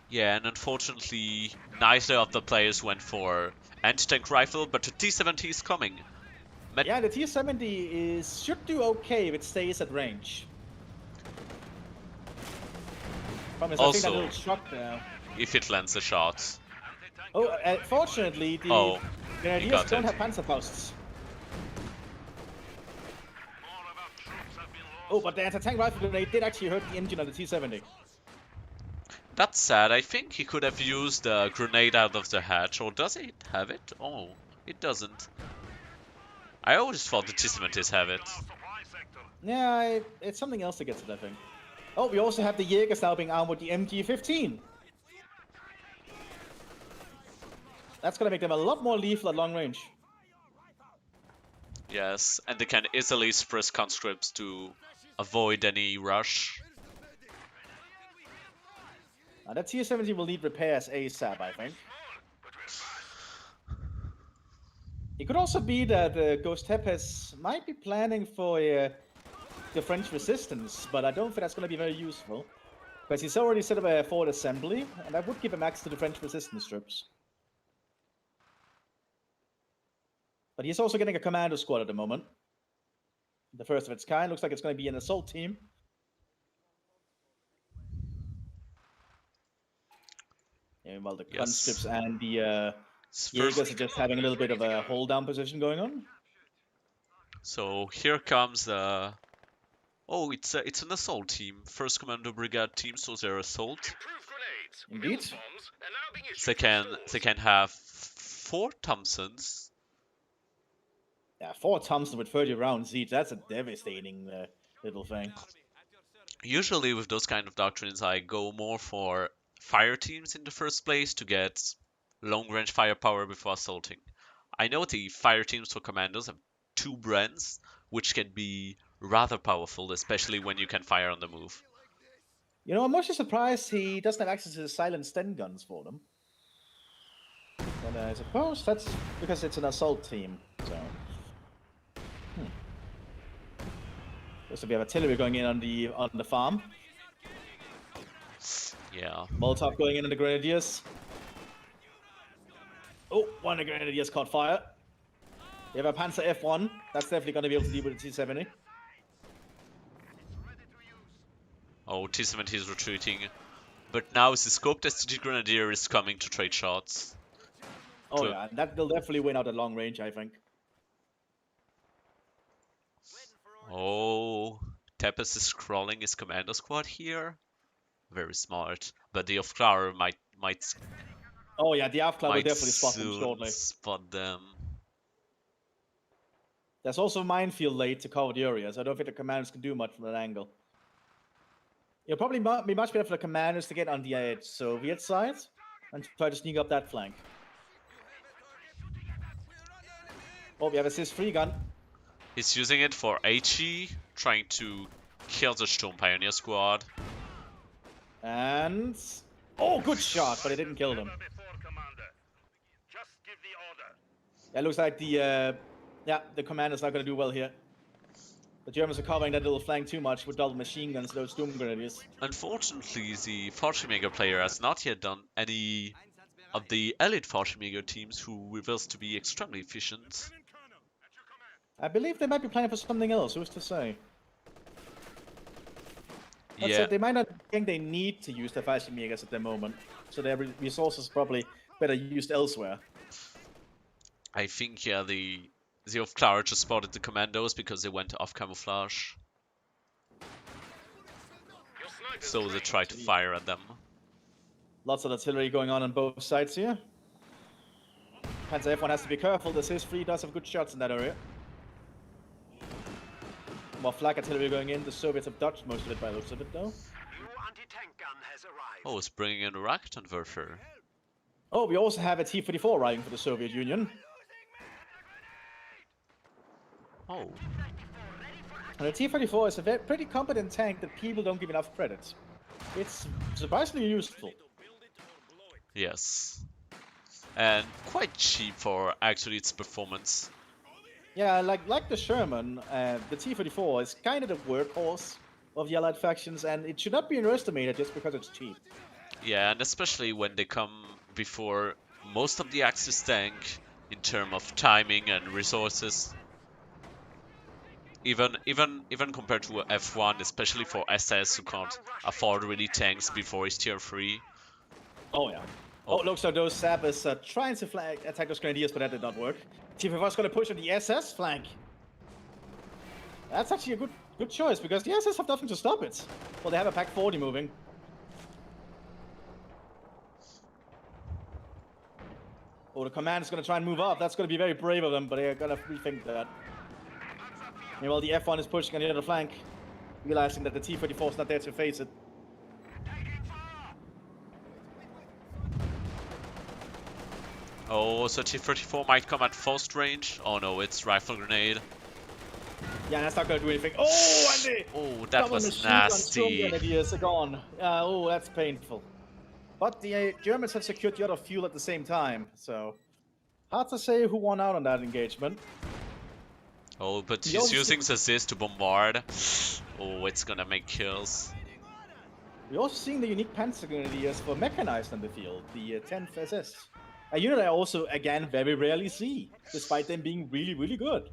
Yeah, and unfortunately, neither of the players went for anti-tank rifle, but the T-70 is coming. Yeah, the T-70 should do okay if it stays at range. Promise, I think that Also- little shot there. If it lands a shot. Oh, fortunately, the Oh, Grenadiers got don't it. have Panzerfausts. More of our troops have been lost. Oh, but the anti-tank rifle grenade did actually hurt the engine of the T-70. That's sad. I think he could have used a grenade out of the hatch, or does it have it? Oh, it doesn't. I always thought the T-70s have it. Our supply sector. Yeah, it's something else that gets it, I think. Oh, we also have the Jaegers now being armed with the MG-15. That's gonna make them a lot more lethal at long range. Yes, and they can easily suppress conscripts to avoid any rush. Now, that T-70 will need repairs ASAP, I think. It could also be that Ghost Tepes might be planning for the French resistance, but I don't think that's going to be very useful. Because he's already set up a forward assembly, and that would give him access to the French resistance troops. But he's also getting a commando squad at the moment. The first of its kind. Looks like it's going to be an assault team. Yeah, well, the Yes. conscripts and the It's Jaegers first- are just having a little bit of a hold-down position going on. So here comes the... Oh, it's an assault team. First Commando Brigade team, so they're assault. Improved grenades. Indeed. Mule bombs are now being issued They can to stores. they can have 4 Thompsons. Yeah, 4 Thompson with 30 rounds each. That's a devastating little thing. Usually with those kind of doctrines, I go more for fire teams in the first place to get long-range firepower before assaulting. I know the fire teams for commandos have 2 brands, which can be rather powerful, especially when you can fire on the move. You know, I'm mostly surprised he doesn't have access to the silent Sten guns for them. But I suppose that's because it's an assault team. So, So we have artillery going in on the farm. Yeah. Molotov going in on the Grenadiers. Oh, one of the Grenadiers caught fire. You have a Panzer F1. That's definitely going to be able to deal with the T-70. Oh, T-70 is retreating. But now the scoped STG Grenadier is coming to trade shots. Oh True. yeah, and that will definitely win out at long range, I think. Oh, Tepes is crawling his commando squad here. Very smart. But the Ofcar might Oh yeah, the Offical will Might definitely spot them soon shortly. spot them. There's also a minefield late to cover the area, so I don't think the commanders can do much from that angle. It'll probably be much better for the commanders to get on the Soviet side and try to sneak up that flank. Oh, we have a CIS-3 gun. He's using it for HE, trying to kill the Sturm Pioneer squad. And... Oh, good shot, but it didn't kill them. Before, Commander. Just give the order. Yeah, it looks like the commander's not going to do well here. The Germans are covering that little flank too much with double machine guns, those Doom Grenadiers. Unfortunately, the Fallschirmjäger player has not yet done any of the elite Fallschirmjäger teams who reveals to be extremely efficient. I believe they might be planning for something else, who's to say? That Yeah, said, they might not think they need to use the Fallschirmjägers at the moment, so their resources probably better used elsewhere. I think the Offical just spotted the commandos because they went off camouflage. Your sniper's So they trained. tried to fire at them. Lots of artillery going on both sides here. Panzer F1 has to be careful, the CIS-3 does have good shots in that area. More flak artillery going in, the Soviets have dodged most of it by the looks of it though. New anti-tank gun has arrived. Oh, it's bringing in a rocket converter. Oh, we also have a T-34 arriving for the Soviet Union. Oh, And the T-34 is a pretty competent tank that people don't give enough credit. It's surprisingly useful. yes. And quite cheap for actually its performance. Yeah, like the Sherman, the T-34 is kind of the workhorse of the Allied factions, and it should not be underestimated just because it's cheap. Yeah, and especially when they come before most of the Axis tank in terms of timing and resources. Even compared to F1, especially for SS who can't afford really tanks before his tier 3. Oh yeah. Oh, looks like those Sappers are trying to attack those Grenadiers, but that did not work. T-34 is going to push on the SS flank. That's actually a good choice, because the SS have nothing to stop it. Well, they have a Pack 40 moving. Oh, the command is going to try and move up. That's going to be very brave of them, but they're going to rethink that. Meanwhile, the F1 is pushing on the other flank, realizing that the T-34 is not there to face it. Oh, so T-34 might come at first range. Oh no, it's rifle grenade. Yeah, that's not going to do anything. Oh, and they... Oh, that double was machine gun nasty. Grenadiers are gone. Oh, that's painful. But the Germans have secured the other fuel at the same time, so... Hard to say who won out on that engagement. Oh, but He he's also- using the ZIS to bombard. Oh, it's gonna make kills. We're also seeing the unique Panzer Grenadiers for mechanized on the field, the 10th SS. A unit I also, again, very rarely see, despite them being really, really good.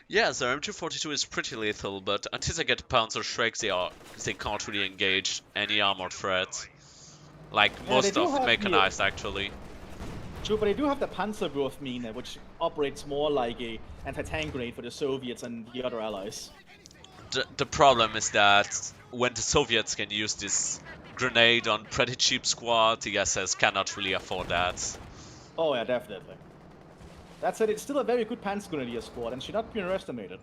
Yeah, the M242 is pretty lethal, but until they get Panzer Shreks, they can't really engage any armored threat. Like Yeah, most they do of have mechanized, actually. True, but they do have the Panzerwurfmine, which operates more like a anti-tank grenade for the Soviets and the other allies. The problem is that when the Soviets can use this grenade on pretty cheap squad, the SS cannot really afford that. Oh yeah, definitely. That said, it's still a very good Panzer Grenadier squad and should not be underestimated.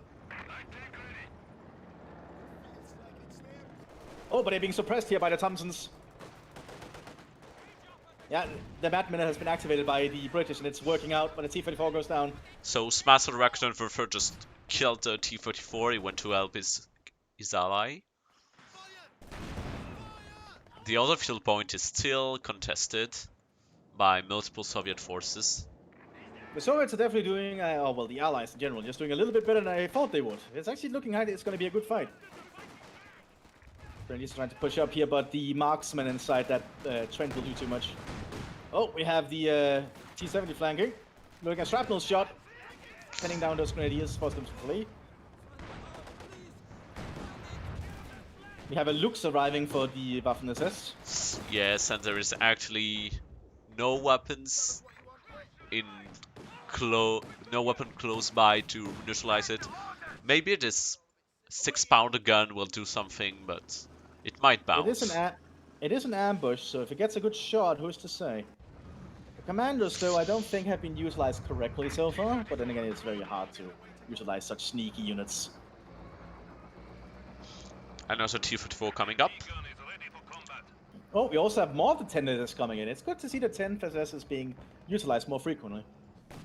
Oh, but they're being suppressed here by the Thompsons. Yeah, the Mad Minute has been activated by the British and it's working out when the T-34 goes down. So Smash Rocket Converter just killed the T-34, he went to help his ally. The other field point is still contested by multiple Soviet forces. The Soviets are definitely doing, oh well, the Allies in general, just doing a little bit better than I thought they would. It's actually looking like it's going to be a good fight. Brandon's trying to push up here, but the marksman inside that Trent will do too much. Oh, we have the T-70 flanking. Looking at shrapnel shot. Pinning down those grenadiers, force them to flee. We have a Lux arriving for the Waffen-SS. Yes, and there is actually no weapons in no weapon close by to neutralize it. Maybe this 6-pounder gun will do something, but it might bounce. It is an ambush, so if it gets a good shot, who's to say? The commandos, though, I don't think have been utilized correctly so far, but then again, it's very hard to utilize such sneaky units. And also T-44 coming up. Beacon is ready for combat. Oh, we also have more of the 10 that's coming in. It's good to see the 10 possessors being utilized more frequently.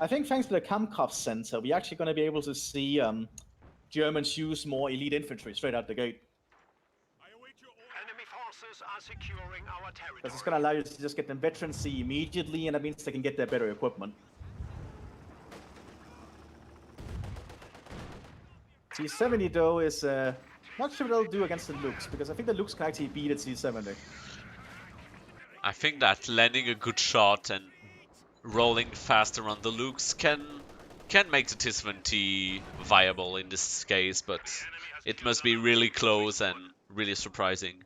I think thanks to the Kampfkraft Center, we're actually going to be able to see Germans use more elite infantry straight out the gate. Enemy forces are securing our territory. Because it's going to allow you to just get them veterancy immediately, and that means they can get their better equipment. T-70, though, is not sure what they'll do against the Lukes, because I think the Lukes can actually beat a T-70. I think that landing a good shot and rolling fast around the Lukes can make the T-70 viable in this case, but it must be really close and really surprising.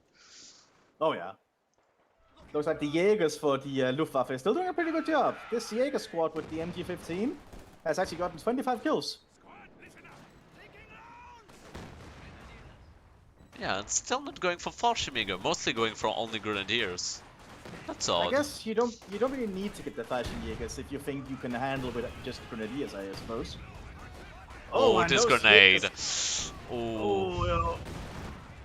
Oh, yeah. Looks like the Jaegers for the Luftwaffe is still doing a pretty good job. This Jaeger squad with the MG-15 has actually gotten 25 kills. Yeah, it's still not going for Fallschirmjäger, mostly going for only Grenadiers. That's odd. I guess you don't really need to get the Fallschirmjägers if you think you can handle with just Grenadiers, I suppose. Oh, and this those grenade. hits. Oh.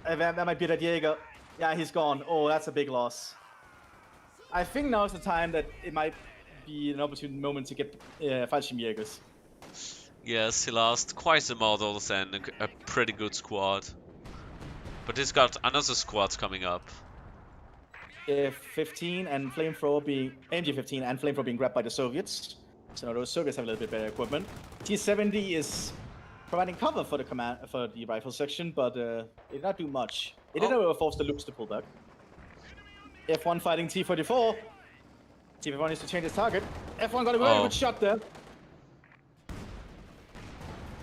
That might be that Jaeger. Yeah, he's gone. Oh, that's a big loss. I think now's the time that it might be an opportune moment to get Fallschirmjägers. Yes, he lost quite the models and a pretty good squad. But he's got another squad coming up. F-15 and Flamethrower being MG-15 and Flamethrower being grabbed by the Soviets. So now those Soviets have a little bit better equipment. T-70 is providing cover for the rifle section, but it did not do much. It did however force the Lukes to pull back. F-1 fighting T-44. T-44 needs to change his target. F-1 got a very good shot there.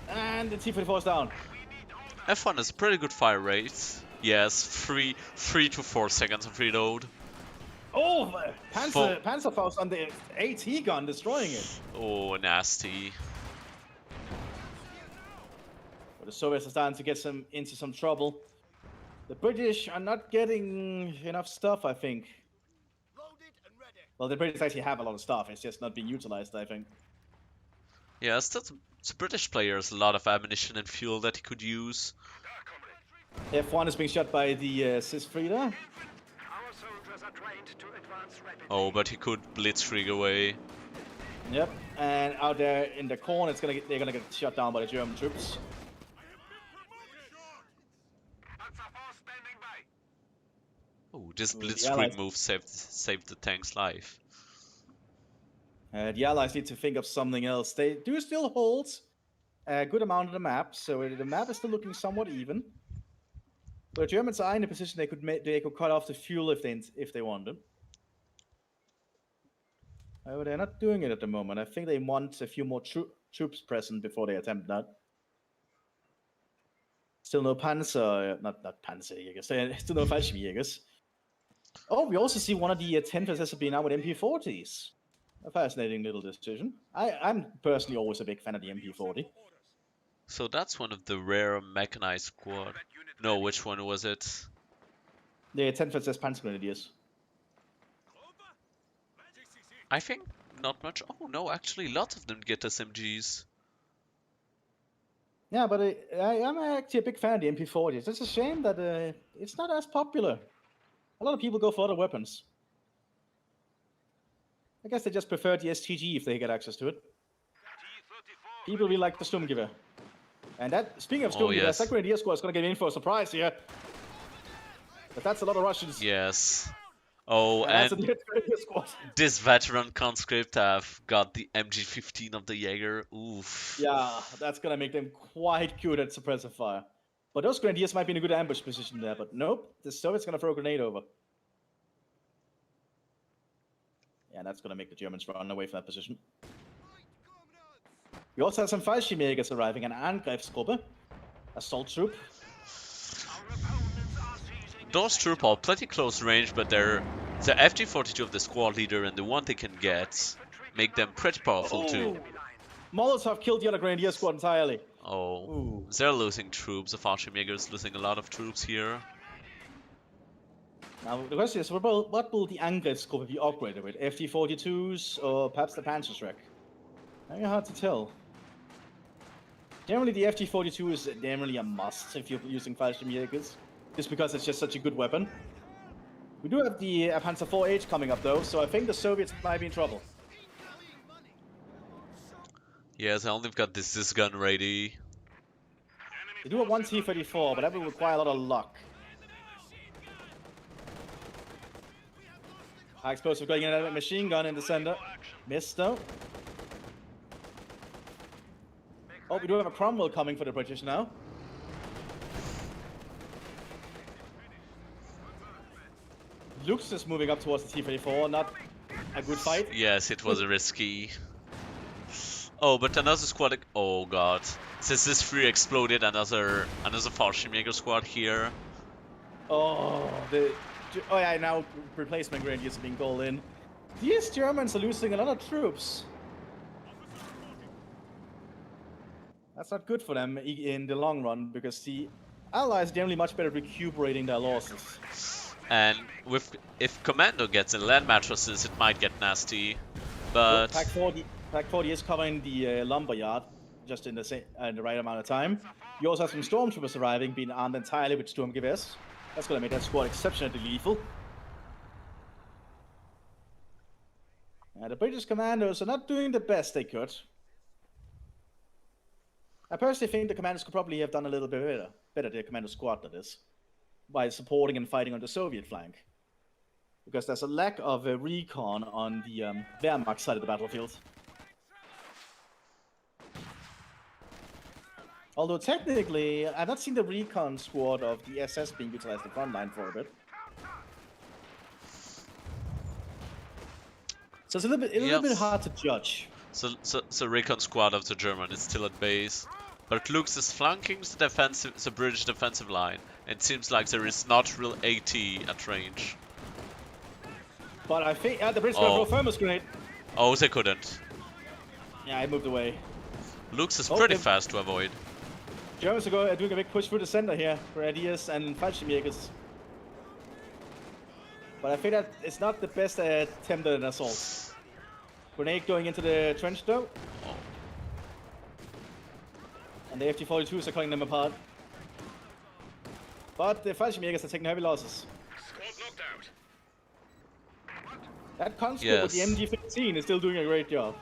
And the T-44 is down. F1 has a pretty good fire rate. Yes, 3 to 4 seconds of reload. Oh, Panzerfaust on the AT gun, destroying it. Oh, nasty. But the Soviets are starting to get into some trouble. The British are not getting enough stuff, I think. Well, the British actually have a lot of stuff. It's just not being utilized, I think. Yeah, the British player has a lot of ammunition and fuel that he could use. F1 is being shot by the Sisfrida. Oh, but he could blitzkrieg away. Yep, and out there in the corner, they're gonna get shot down by the German troops. Oh, this blitzkrieg move saved the tank's life. The Allies need to think of something else. They do still hold a good amount of the map, so the map is still looking somewhat even. But the Germans are in a position they could cut off the fuel if they wanted. However, they're not doing it at the moment. I think they want a few more troops present before they attempt that. Still no Panzer, not Panzerjägers. Still no Fallschirmjägers. Oh, we also see one of the 10 possessors being out with MP40s. A fascinating little decision. I'm personally always a big fan of the MP40. So that's one of the rare mechanized squad. No, which one was it? The 10 possessor Panzer Grenadiers. I think not much. Oh no, actually lots of them get SMGs. Yeah, but I'm actually a big fan of the MP40s. It's a shame that it's not as popular. A lot of people go for other weapons. I guess they just prefer the STG if they get access to it. People really like the Sturmgewehr. And that, speaking of Sturmgewehr, that Grenadier squad is going to get in for a surprise here. But that's a lot of Russians. Yes. Oh, and this veteran conscript have got the MG-15 of the Jaeger. Oof. Yeah, that's going to make them quite good at suppressive fire. But those Grenadiers might be in a good ambush position there, but nope. The Soviets going to throw a grenade over. Yeah, that's going to make the Germans run away from that position. We also have some Fallschirmjägers arriving, an Angriffsgruppe, assault troop. Those troops are pretty close range, but they're the FG-42 of the squad leader and the one they can get make them pretty powerful too. Molotov killed the other Grenadier squad entirely. Oh, they're losing troops. The Fallschirmjäger is losing a lot of troops here. Now, the question is, what will the Angriffs scope be upgraded with? FT-42s or perhaps the Panzerschreck? Very hard to tell. Generally, the FT-42 is generally a must if you're using Fallschirmjägers, just because it's just such a good weapon. We do have the Panzer IV-H coming up though, so I think the Soviets might be in trouble. Yes, I only got this gun ready. They do have one T-34, but that will require a lot of luck. High explosive going in a machine gun in the center. Missed though. Oh, we do have a Cromwell coming for the British now. Lux is moving up towards the T-34, not a good fight. Yes, it was risky. Oh, but another squad. Oh god. Since this 3 exploded, another Fallschirmjäger squad here. Oh, oh yeah, now replacement grenadiers are being called in. These Germans are losing a lot of troops. That's not good for them in the long run, because the Allies are generally much better at recuperating their losses. And if Commando gets in land mattresses, it might get nasty. But Pack 40 is covering the lumberyard just in the right amount of time. You also have some stormtroopers arriving, being armed entirely with Sturmgewehrs. That's going to make that squad exceptionally lethal. The British commandos are not doing the best they could. I personally think the commanders could probably have done a little bit better their commando squad, that is, by supporting and fighting on the Soviet flank. Because there's a lack of recon on the Wehrmacht side of the battlefield. Although technically, I've not seen the recon squad of the SS being utilized in the front line for a bit. So it's a little bit hard to judge. So recon squad of the German is still at base. But Lux is flanking the British defensive line. It seems like there is not real AT at range. But I think the British got a thermos grenade. Oh, they couldn't. Yeah, I moved away. Lux is pretty fast to avoid. Germans are doing a big push through the center here, Grenadiers and Fallschirmjägers. But I think that it's not the best attempt at an assault. Grenade going into the trench though. Oh. And the FT-42s are cutting them apart. But the Fallschirmjägers are taking heavy losses. Squad knocked out. That conscript with the MG-15 is still doing a great job.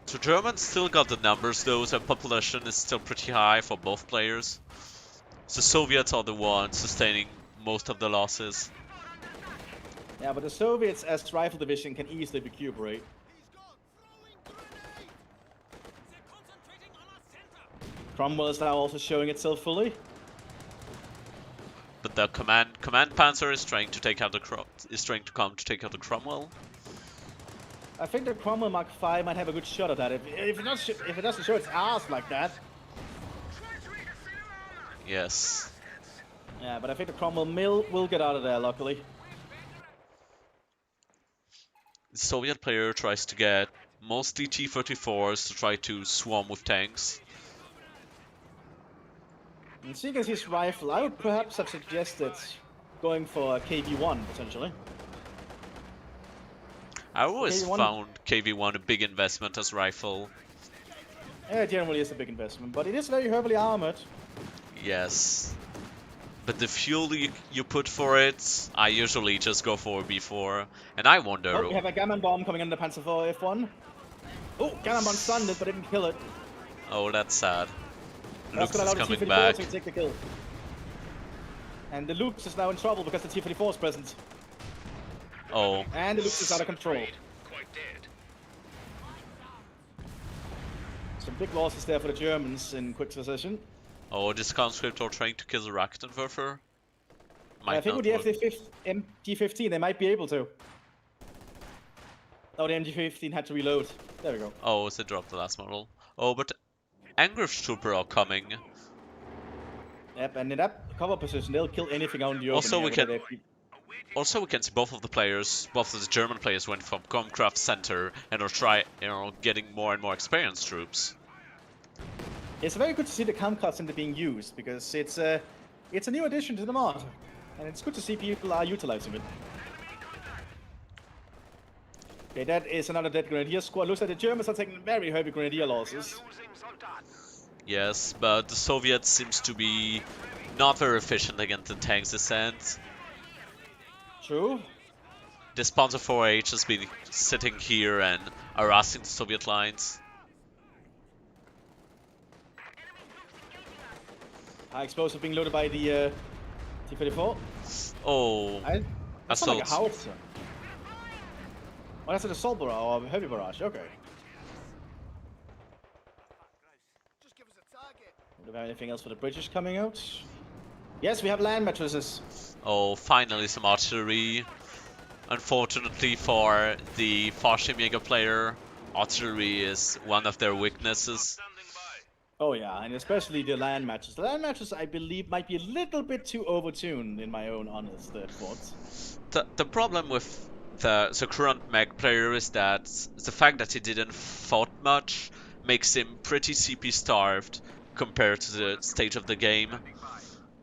So Germans still got the numbers though, so population is still pretty high for both players. The Soviets are the ones sustaining most of the losses. Yeah, but the Soviets as rifle division can easily recuperate. Cromwell is now also showing itself fully. But the command panzer is trying to take out the come to take out the Cromwell. I think the Cromwell Mark V might have a good shot at that. If it doesn't show its ass like that. Yes. Yeah, but I think the Cromwell will get out of there, luckily. The Soviet player tries to get mostly T-34s to try to swarm with tanks. And seeing as his rifle, I would perhaps have suggested going for a KV-1, potentially. I always KV-1 found KV-1 a big investment as rifle. Yeah, it generally is a big investment, but it is very heavily armored. Yes. But the fuel you put for it, I usually just go for B4. And I wonder... Oh, we have a Gammon bomb coming in the Panzer IV F1. Oh, Gammon bomb stunned it, but didn't kill it. Oh, that's sad. Lux Lux is is coming T-34 back. to take the kill. And the Lux is now in trouble because the T-34 is present. Oh. And the Lux is out of control. Quite dead. Some big losses there for the Germans in quick succession. Oh, this conscript are trying to kill the Raktenwerfer. I think with the MG-15 they might be able to. Oh, the MG-15 had to reload. There we go. Oh, they dropped the last model. Oh, but Angriffstrooper are coming. Yep, and in that cover position, they'll kill anything out in the open. Also, we can... Here, Also, we can see both of the players, both of the German players went from Comcraft Center and are getting more and more experienced troops. It's very good to see the Comcraft Center being used because it's It's a new addition to the mod, and it's good to see people are utilizing it. Okay, that is another dead Grenadier squad. Looks like the Germans are taking very heavy Grenadier losses. Losing soldaten. Yes, but the Soviets seems to be not very efficient against the tanks they send. True. This Panzer 4H has been sitting here and harassing the Soviet lines. High explosive being loaded by the T-34. Oh, That's not like a assault. howitzer. Oh, that's an assault barrage or a heavy barrage. Okay. Do we have anything else for the British coming out? Yes, we have land mattresses. Oh, finally some artillery. Unfortunately for the Fallschirmjäger player, artillery is one of their weaknesses. Standing by. Oh yeah, and especially the land matches. The land matches, I believe, might be a little bit too overtuned in my own honest thoughts. The problem with the current mech player is that the fact that he didn't fought much makes him pretty CP starved compared to the stage of the game.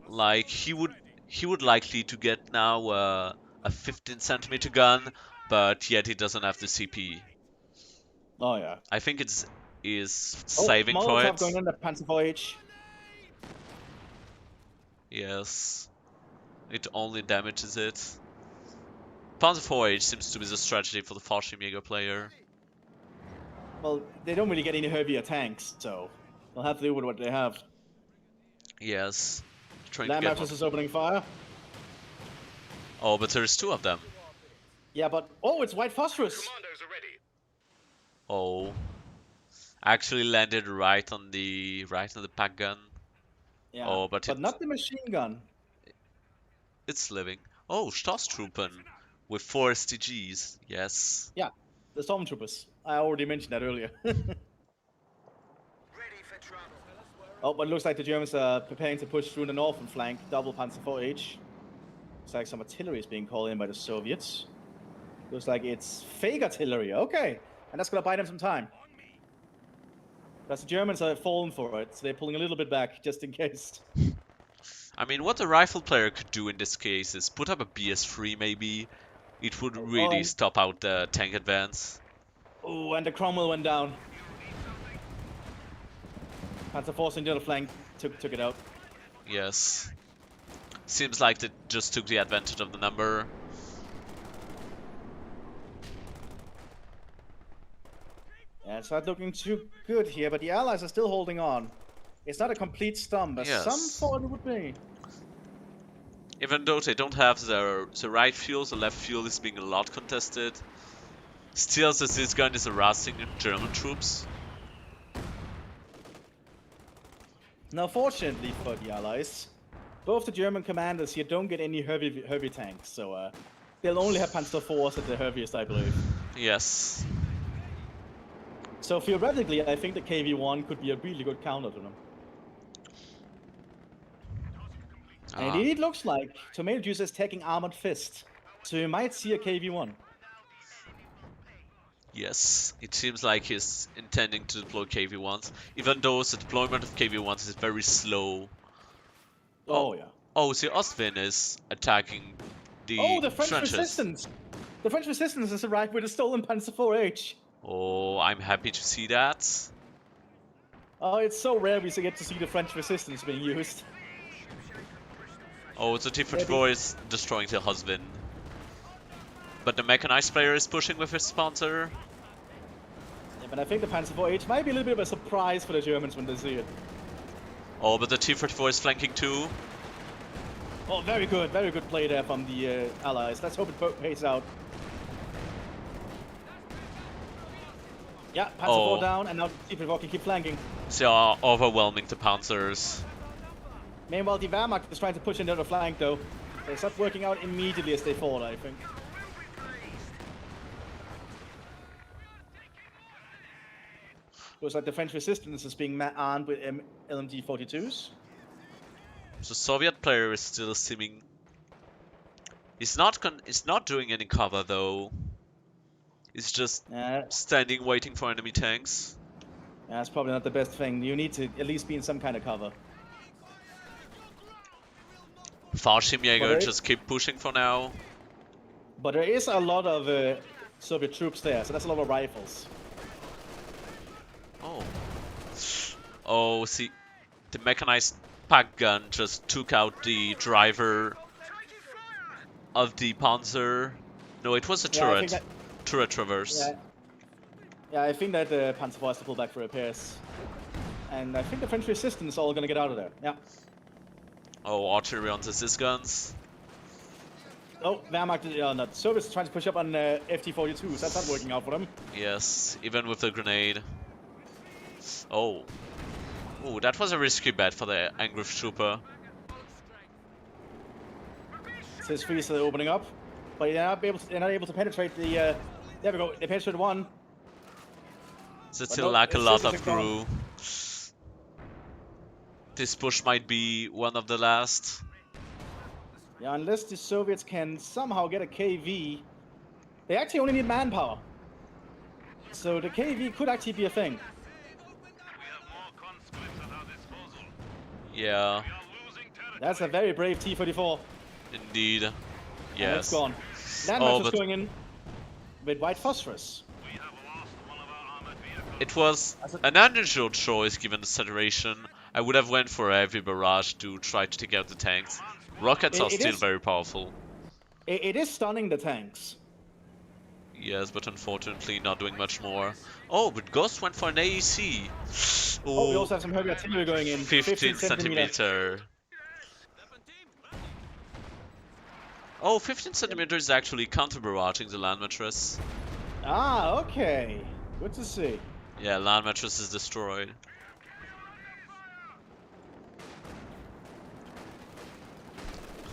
Like he would likely to get now a 15 centimeter gun, but yet he doesn't have the CP. Oh yeah. I think it's saving for Molotov it. going on the Panzer 4H. Yes, it only damages it. Panzer 4H seems to be the strategy for the Fallschirmjäger player. Well, they don't really get any heavier tanks, so they'll have to do with what they have. Yes, trying to Land get mattress is opening fire. Oh, but there's two of them. Yeah, but oh, it's white phosphorus. Commandos are ready. Oh, actually landed right on the pack gun. Yeah, Oh, but not the machine gun. It's living. Oh, Stoßtruppen with 4 STGs. Yes. Yeah, the stormtroopers. I already mentioned that earlier. Ready for trouble. Oh, but it looks like the Germans are preparing to push through the northern flank. Double Panzer 4H. Looks like some artillery is being called in by the Soviets. Looks like it's fake artillery. Okay, and that's gonna buy them some time. Because the Germans are falling for it, so they're pulling a little bit back just in case. I mean, what the rifle player could do in this case is put up a BS3 maybe. It would really stop out the tank advance. Oh, and the Cromwell went down. Panzer Force on the other flank took it out. Yes. Seems like they just took the advantage of the number. Yeah, it's not looking too good here, but the Allies are still holding on. It's not a complete stump, as Yes. some thought it would be. Even though they don't have the right fuel, the left fuel is being a lot contested. Still, this gun is harassing German troops. Now, fortunately for the Allies, both the German commanders here don't get any heavy tanks, so they'll only have Panzer IVs at the heaviest, I believe. Yes. So theoretically, I think the KV-1 could be a really good counter to them. And it looks like Tomato Juice is taking Armored Fist, so you might see a KV-1. Yes, it seems like he's intending to deploy KV-1s, even though the deployment of KV-1s is very slow. Oh yeah. Oh, the Ostwind is attacking the The French trenches. resistance! The French resistance has arrived with a stolen Panzer 4H. Oh, I'm happy to see that. Oh, it's so rare we get to see the French resistance being used. Oh, the T-44 is destroying the Husband. But the mechanized player is pushing with his Panzer. Yeah, but I think the Panzer 4H might be a little bit of a surprise for the Germans when they see it. Oh, but the T-44 is flanking too. Oh, very good play there from the Allies. Let's hope it pays out. Yeah, Panzer 4 down, and now the T-44 can keep flanking. They are overwhelming the Panzers. Meanwhile, the Wehrmacht is trying to push into the flank, though. It's not working out immediately as they fall, I think. Looks like the French resistance is being armed with LMG-42s. The Soviet player is still seeming... He's not doing any cover though. He's just standing waiting for enemy tanks. That's probably not the best thing. You need to at least be in some kind of cover. Fallschirmjäger But just keep pushing for now. But there is a lot of Soviet troops there, so that's a lot of rifles. Oh. Oh, see, the mechanized pack gun just took out the driver of the Panzer. No, it was a Yeah, I think turret. Turret traverse. Yeah, I think that the Panzer IV has to pull back for repairs. And I think the French resistance are all gonna get out of there. Yeah. Oh, artillery on the Sis guns. Oh, Wehrmacht, not. Soviets trying to push up on FT-42s. That's not working out for them. Yes, even with the grenade. Oh. Ooh, that was a risky bet for the Angriff Trooper. Sis 3 is opening up, but they're not able to penetrate the. There we go. They penetrated one. They But still no, lack a Sis lot is of a crew. This push might be one of the last. Yeah, unless the Soviets can somehow get a KV, they actually only need manpower. So the KV could actually be a thing. We have more conscripts at our disposal. Yeah, We are losing territory. That's a very brave T-34. indeed. And it's Yes. gone. Land Oh, is but going in with white phosphorus. We have lost one of our armored vehicles. it was an unusual choice given the situation. I would have went for a heavy barrage to try to take out the tanks. Rockets are It still is- very powerful. It is stunning the tanks. Yes, but unfortunately not doing much more. Oh, but Ghost went for an AEC. Oh, we Oh, also have some heavy artillery going in. 15 centimeter. centimeter. Oh, 15 centimeter is actually counter-barraging the land mattress. Ah, okay. Good to see. Yeah, land mattress is destroyed.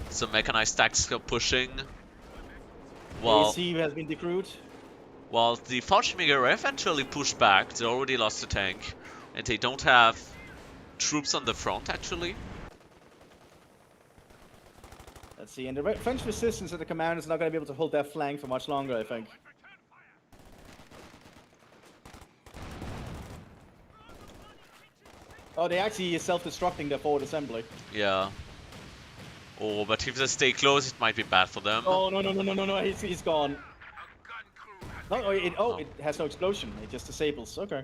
So mechanized tanks are pushing. While AC has been decrewed. While the Fallschirmjäger eventually pushed back, they already lost the tank. And they don't have troops on the front, actually. Let's see, and the French resistance at the command is not going to be able to hold that flank for much longer, I think. Oh, they actually self-destructing their forward assembly. Yeah. Oh, but if they stay close, it might be bad for them. Oh, no, he's gone. No, it has no explosion, it just disables, okay.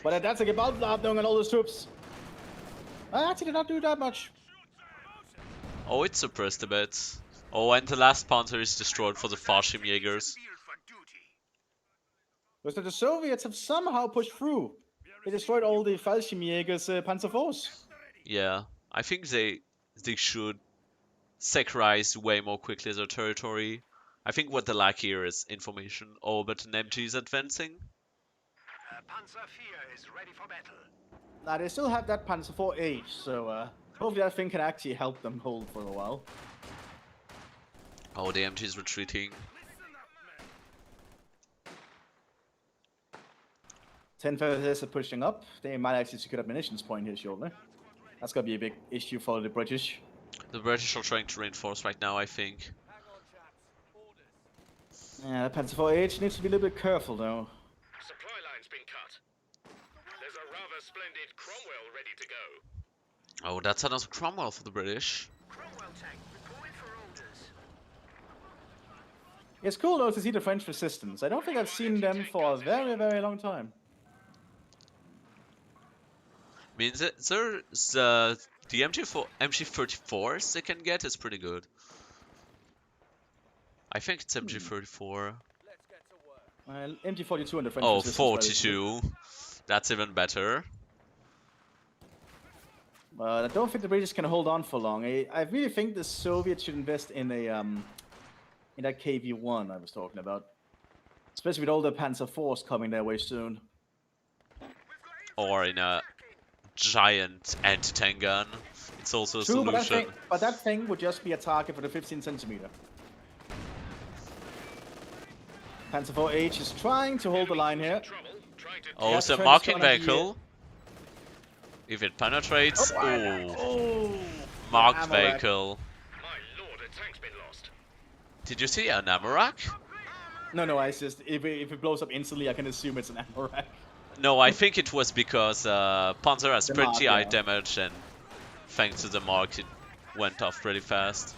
But that's a Gewaltladung on all those troops. I actually did not do that much. Oh, it suppressed a bit. Oh, and the last Panzer is destroyed for the Fallschirmjägers. Because the Soviets have somehow pushed through. They destroyed all the Fallschirmjägers Panzer IVs. Yeah, I think they should securize way more quickly their territory. I think what they lack here is information. Oh, but an MG is advancing. Panzer IV is ready for battle. Now they still have that Panzer IV-H, so hopefully that thing can actually help them hold for a while. Oh, the MG is retreating. 10 feathers are pushing up. They might actually secure that munitions point here shortly. That's gonna be a big issue for the British. The British are trying to reinforce right now, I think. Yeah, that Panzer IV-H needs to be a little bit careful though. Supply line's been cut. There's a rather splendid Cromwell ready to go. Oh, that's another Cromwell for the British. Cromwell tank reporting for orders. It's cool though to see the French resistance. I don't think I've seen them for a very, very long time. I mean, the MG34s they can get is pretty good. I think it's MG34. MG42 and the French Oh, resistance. 42. That's even better. But I don't think the British can hold on for long. I really think the Soviets should invest in a in that KV-1 I was talking about, especially with all the Panzer IVs coming their way soon. Or in a giant anti-tank gun. It's also a True, solution. but that thing would just be a target for the 15 centimeter. Panzer IV-H is trying to hold the line here. Oh, Yeah, it's a Trent's marking gonna be, vehicle. If it penetrates, oh, Oh, marked ammo rack. vehicle. My lord, a tank's been lost. Did you see an ammo rack? No, I just if it blows up instantly, I can assume it's an ammo rack. No, I think it was because Panzer has The pretty mark, high yeah. damage, and thanks to the mark, went off pretty fast.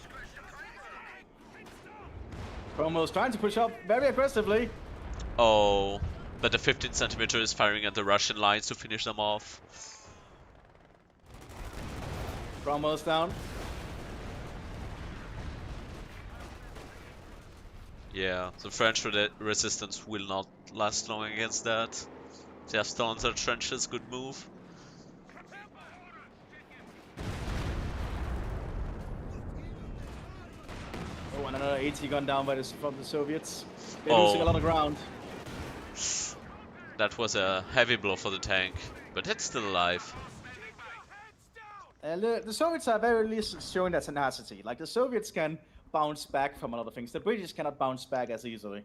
Cromwell's trying to push up very aggressively. Oh, but the 15 centimeter is firing at the Russian lines to finish them off. Cromwell's down. Yeah, the French resistance will not last long against that. They have still on their trenches, good move. Oh, and another AT gun down from the Soviets. They're losing a lot of ground. That was a heavy blow for the tank, but it's still alive. And the Soviets are very least showing their tenacity. Like, the Soviets can bounce back from a lot of things. The British cannot bounce back as easily.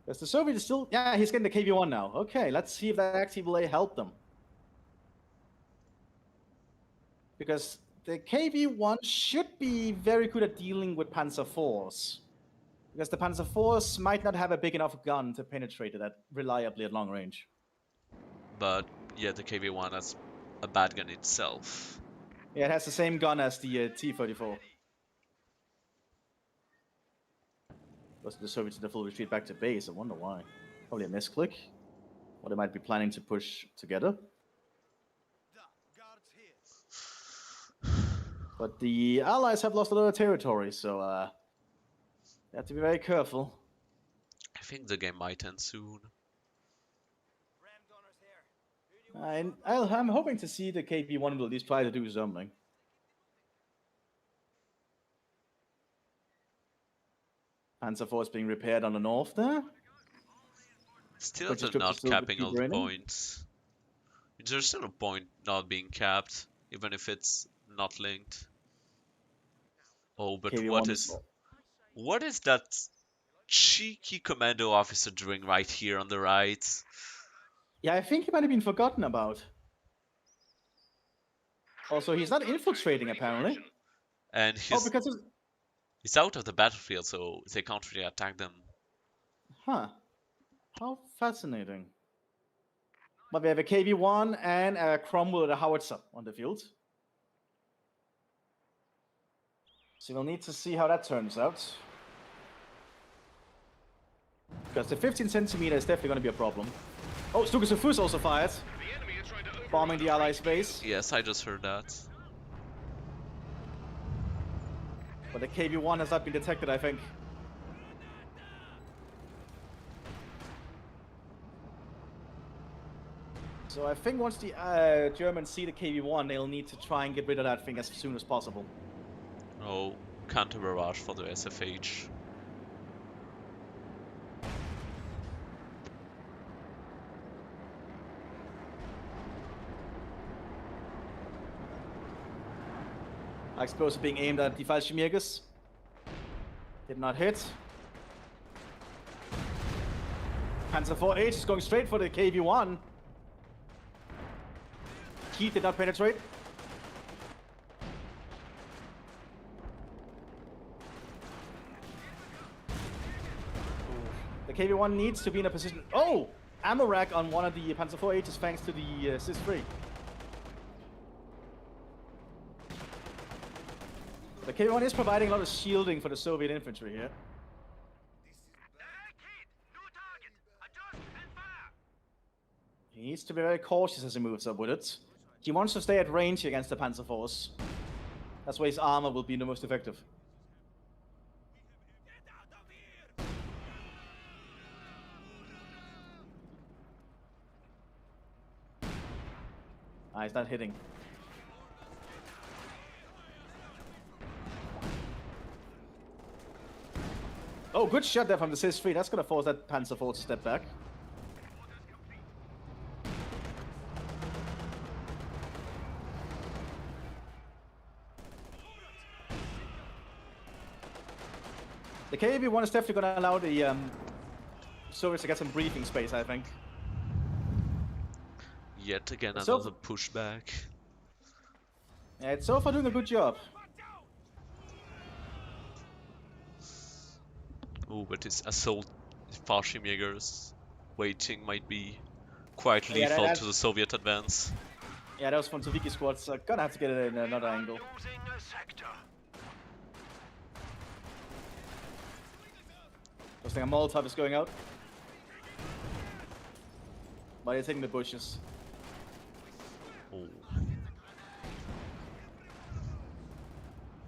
Because the Soviets is still... Yeah, he's getting the KV-1 now. Okay, let's see if that actually will help them. Because the KV-1 should be very good at dealing with Panzer IVs. Because the Panzer IVs might not have a big enough gun to penetrate that reliably at long range. But yeah, the KV-1 has a bad gun itself. Yeah, it has the same gun as the T-34. Was the Soviets in the full retreat back to base? I wonder why. Probably a misclick. Or they might be planning to push together. But the Allies have lost a lot of territory, so they have to be very careful. I think the game might end soon. I'm hoping to see the KV-1 will at least try to do something. Panzer IV is being repaired on the north there. Still But they're just not still capping keep all the raining? points. There's still a point not being capped, even if it's not linked. Oh, but KV-1 what is that cheeky commando officer doing right here on the right? Yeah, I think he might have been forgotten about. Also, he's not infiltrating, apparently. And Oh, because he's out of the battlefield, so they can't really attack them. Huh. How fascinating. But we have a KV-1 and a Cromwell with a howitzer on the field. So we'll need to see how that turns out. Because the 15 centimeter is definitely going to be a problem. Oh, Stukas Fus also fired. The enemy are trying to Bombing the Allies' base. Yes, I just heard that. But the KV-1 has not been detected, I think. So I think once the Germans see the KV-1, they'll need to try and get rid of that thing as soon as possible. Oh, counter barrage for the SFH. Explosive being aimed at the Fallschirmjägers. Did not hit. Panzer IV-H is going straight for the KV-1. Keith did not penetrate. The KV-1 needs to be in a position... Oh! Ammo rack on one of the Panzer IV-H's thanks to the SIS-3. The KV-1 is providing a lot of shielding for the Soviet infantry here. He needs to be very cautious as he moves up with it. He wants to stay at range against the Panzer IVs. That's why his armor will be the most effective. Ah, he's not hitting. Oh, good shot there from the SIS-3. That's gonna force that Panzer IV to step back. The KV-1 is definitely gonna allow the Soviets to get some breathing space, I think. Yet again, So- another pushback. Yeah, it's so far doing a good job. Oh, but his assault Fallschirmjägers waiting might be quite Yeah, lethal that's- to the Soviet advance. Yeah, those Fontoviki squads are gonna have to get it in another angle. Losing a sector. Looks like a Molotov is going out. But it's hitting the bushes. Oh.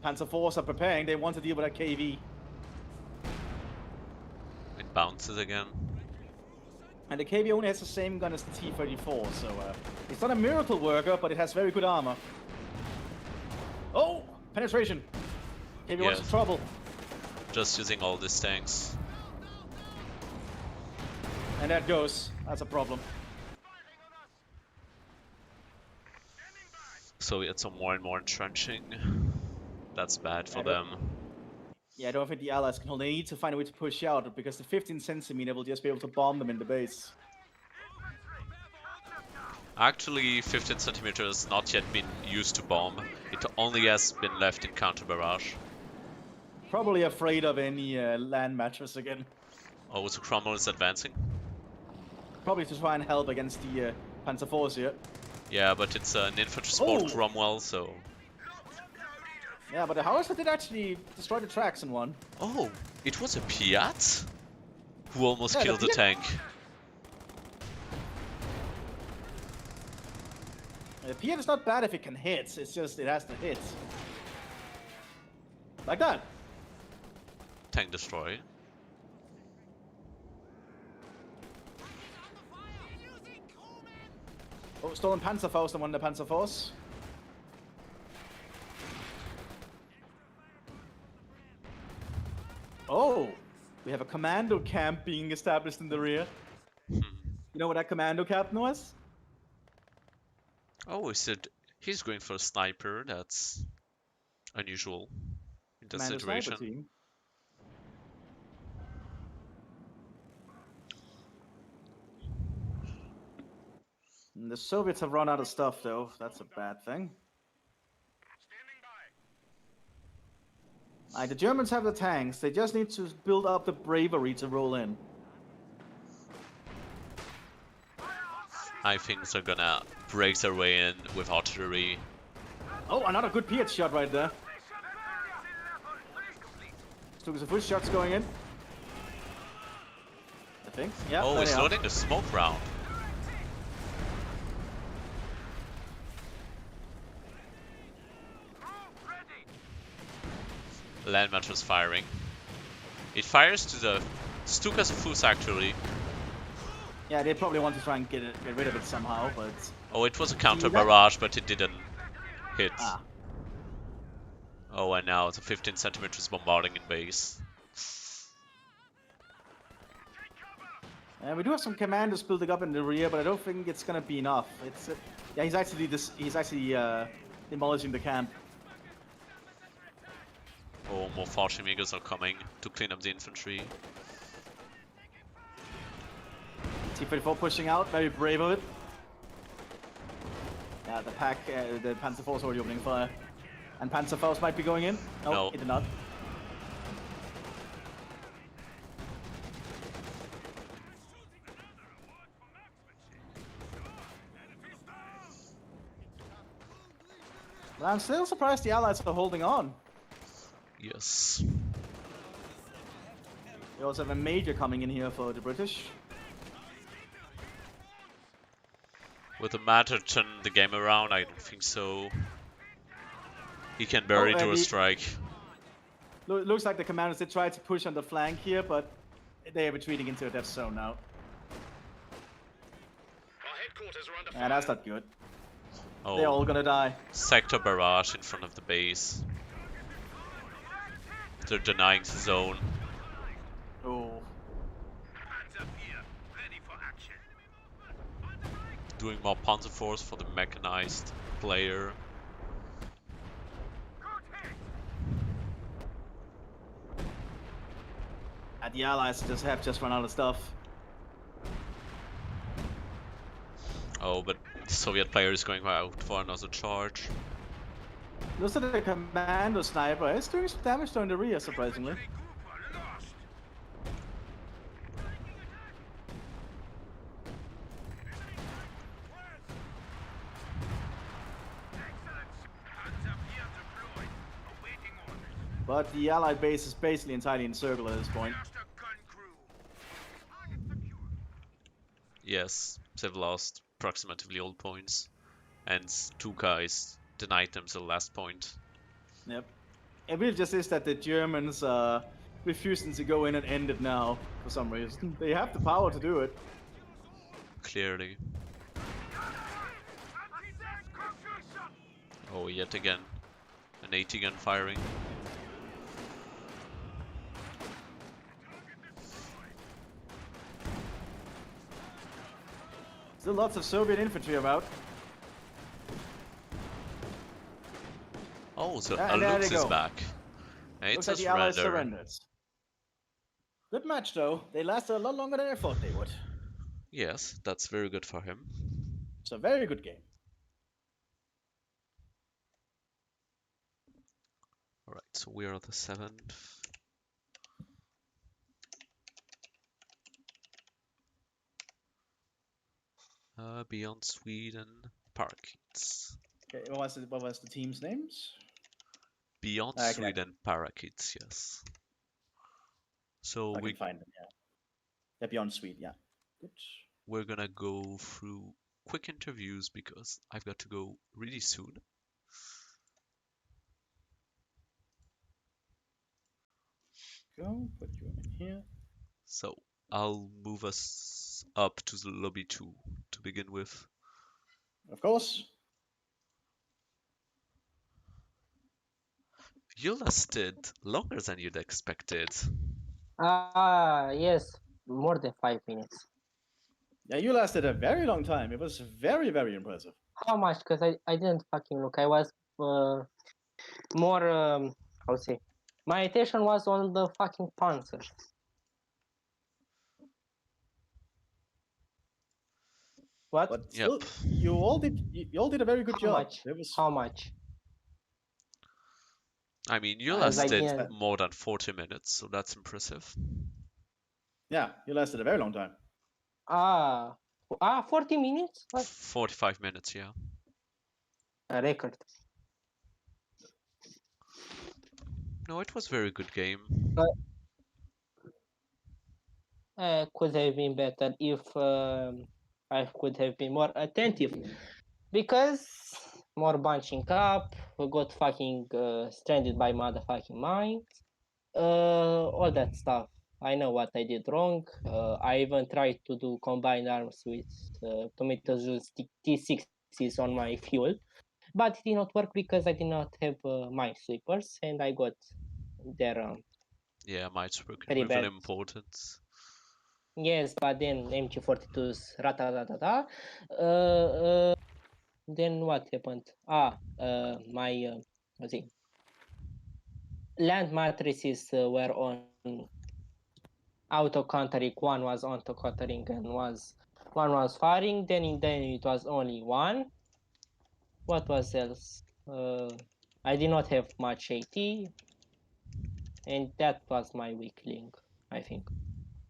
Panzer IVs are preparing, they want to deal with that KV. It bounces again. And the KV only has the same gun as the T-34, so it's not a miracle worker, but it has very good armor. Oh! Penetration! KV wants Yes. trouble. Just using all these tanks. And that goes. That's a problem. So it's some more and more entrenching. That's bad for I them. Yeah, I don't think the Allies can hold. They need to find a way to push out, because the 15 centimeter will just be able to bomb them in the base. Actually, 15 centimeters not yet been used to bomb. It only has been left in counter barrage. Probably afraid of any land mattress again. Oh, so Cromwell is advancing? Probably to try and help against the Panzer IVs here. Yeah, but it's an infantry sport Oh! Cromwell, so... Yeah, but the howitzer did actually destroy the tracks in one. Oh, it was a Piat? Who almost Yeah, the killed the Piat- tank. The Piat is not bad if it can hit, it's just it has to hit. Like that. Tank destroyed. Oh, stolen Panzerfaust on one of the Panzer IVs. Oh, we have a commando camp being established in the rear. You know what that commando camp was? Oh, he said he's going for a sniper. That's unusual in this Commando sniper situation. team. And the Soviets have run out of stuff, though. That's a bad thing. The Germans have the tanks. They just need to build up the bravery to roll in. I think they're gonna break their way in with artillery. Oh, another good Piat shot right there. Took some foot shots going in. I think. Yeah. Oh, there he's they are. loading the smoke round. Land mattress firing. It fires to the Stukas Fus actually. Yeah, they probably want to try and get rid of it somehow, but Oh, it was a counter that- barrage, but it didn't hit. ah, Oh, and now it's a 15 centimeters bombarding in base. we do have some commandos building up in the rear, but I don't think it's gonna be enough. It's yeah, he's actually demolishing the camp. Oh, more Fallschirmjägers are coming to clean up the infantry. T-34 pushing out, very brave of it. Yeah, the pack, the Panzer IV's already opening fire. And Panzer Faust might be going in. No. He did not. But I'm still surprised the Allies are holding on. Yes. We also have a major coming in here for the British. Would the matter turn the game around? I don't think so. He can barely do a and strike. Looks like the commanders did try to push on the flank here, but they are retreating into a death zone now. Our headquarters are under fire. And that's not good. Oh, They're all gonna die. sector barrage in front of the base. They're denying the zone. Oh. Panzer here, ready for action. Doing more Panzer Force for the mechanized player. And the Allies just run out of stuff. Oh, but the Soviet player is going out for another charge. Looks like the commando sniper is doing some damage down the rear, surprisingly. but the Allied base is basically entirely encircled at this point. Just a gun crew. Target secure. Yes, they've lost approximately all points, and 2 guys denied them the last point. Yep. It really just is that the Germans are refusing to go in and end it now for some reason. They have the power to do it. Clearly. Oh, yet again, an AT gun firing. Still lots of Soviet infantry about. Oh, so And there Lux they is go. back. Looks It's like a the Allies surrender. surrendered. Good match though. They lasted a lot longer than I thought they would. Yes, that's very good for him. It's a very good game. Alright, so we are the 7th. BeyondSweed and Parakeets. Okay, what was the team's names? BeyondSweed and Parakeets, yes. So I can find them, yeah. They're BeyondSweed, yeah. Good. we're gonna go through quick interviews because I've got to go really soon. Go, put you in here. So I'll move us up to the lobby 2 to begin with. Of course. You lasted longer than you'd expected. Yes, more than 5 minutes. Yeah, you lasted a very long time. It was very, very impressive. How much? Because I didn't fucking look. I was more, how to say, my attention was on the fucking panzer. What? But still, you all did a very good How job. much? It was How much? I mean, you As I lasted didn't- more than 40 minutes, so that's impressive. yeah, you lasted a very long time. 40 minutes? What? 45 minutes, yeah. A record. No, it was a very good game. Could have been better if I could have been more attentive. Because more bunching up, we got fucking stranded by motherfucking mines. All that stuff. I know what I did wrong. I even tried to do combined arms with tomatoes T6s on my fuel, but it did not work because I did not have mine sweepers, and I got there. Yeah, might were Very really bad. important. Yes, but then MG42s rata. Then what happened? My let's see. Land matrices were on auto countering. One was auto countering and one was firing. Then it was only one. What was else? I did not have much AT, and that was my weak link, I think.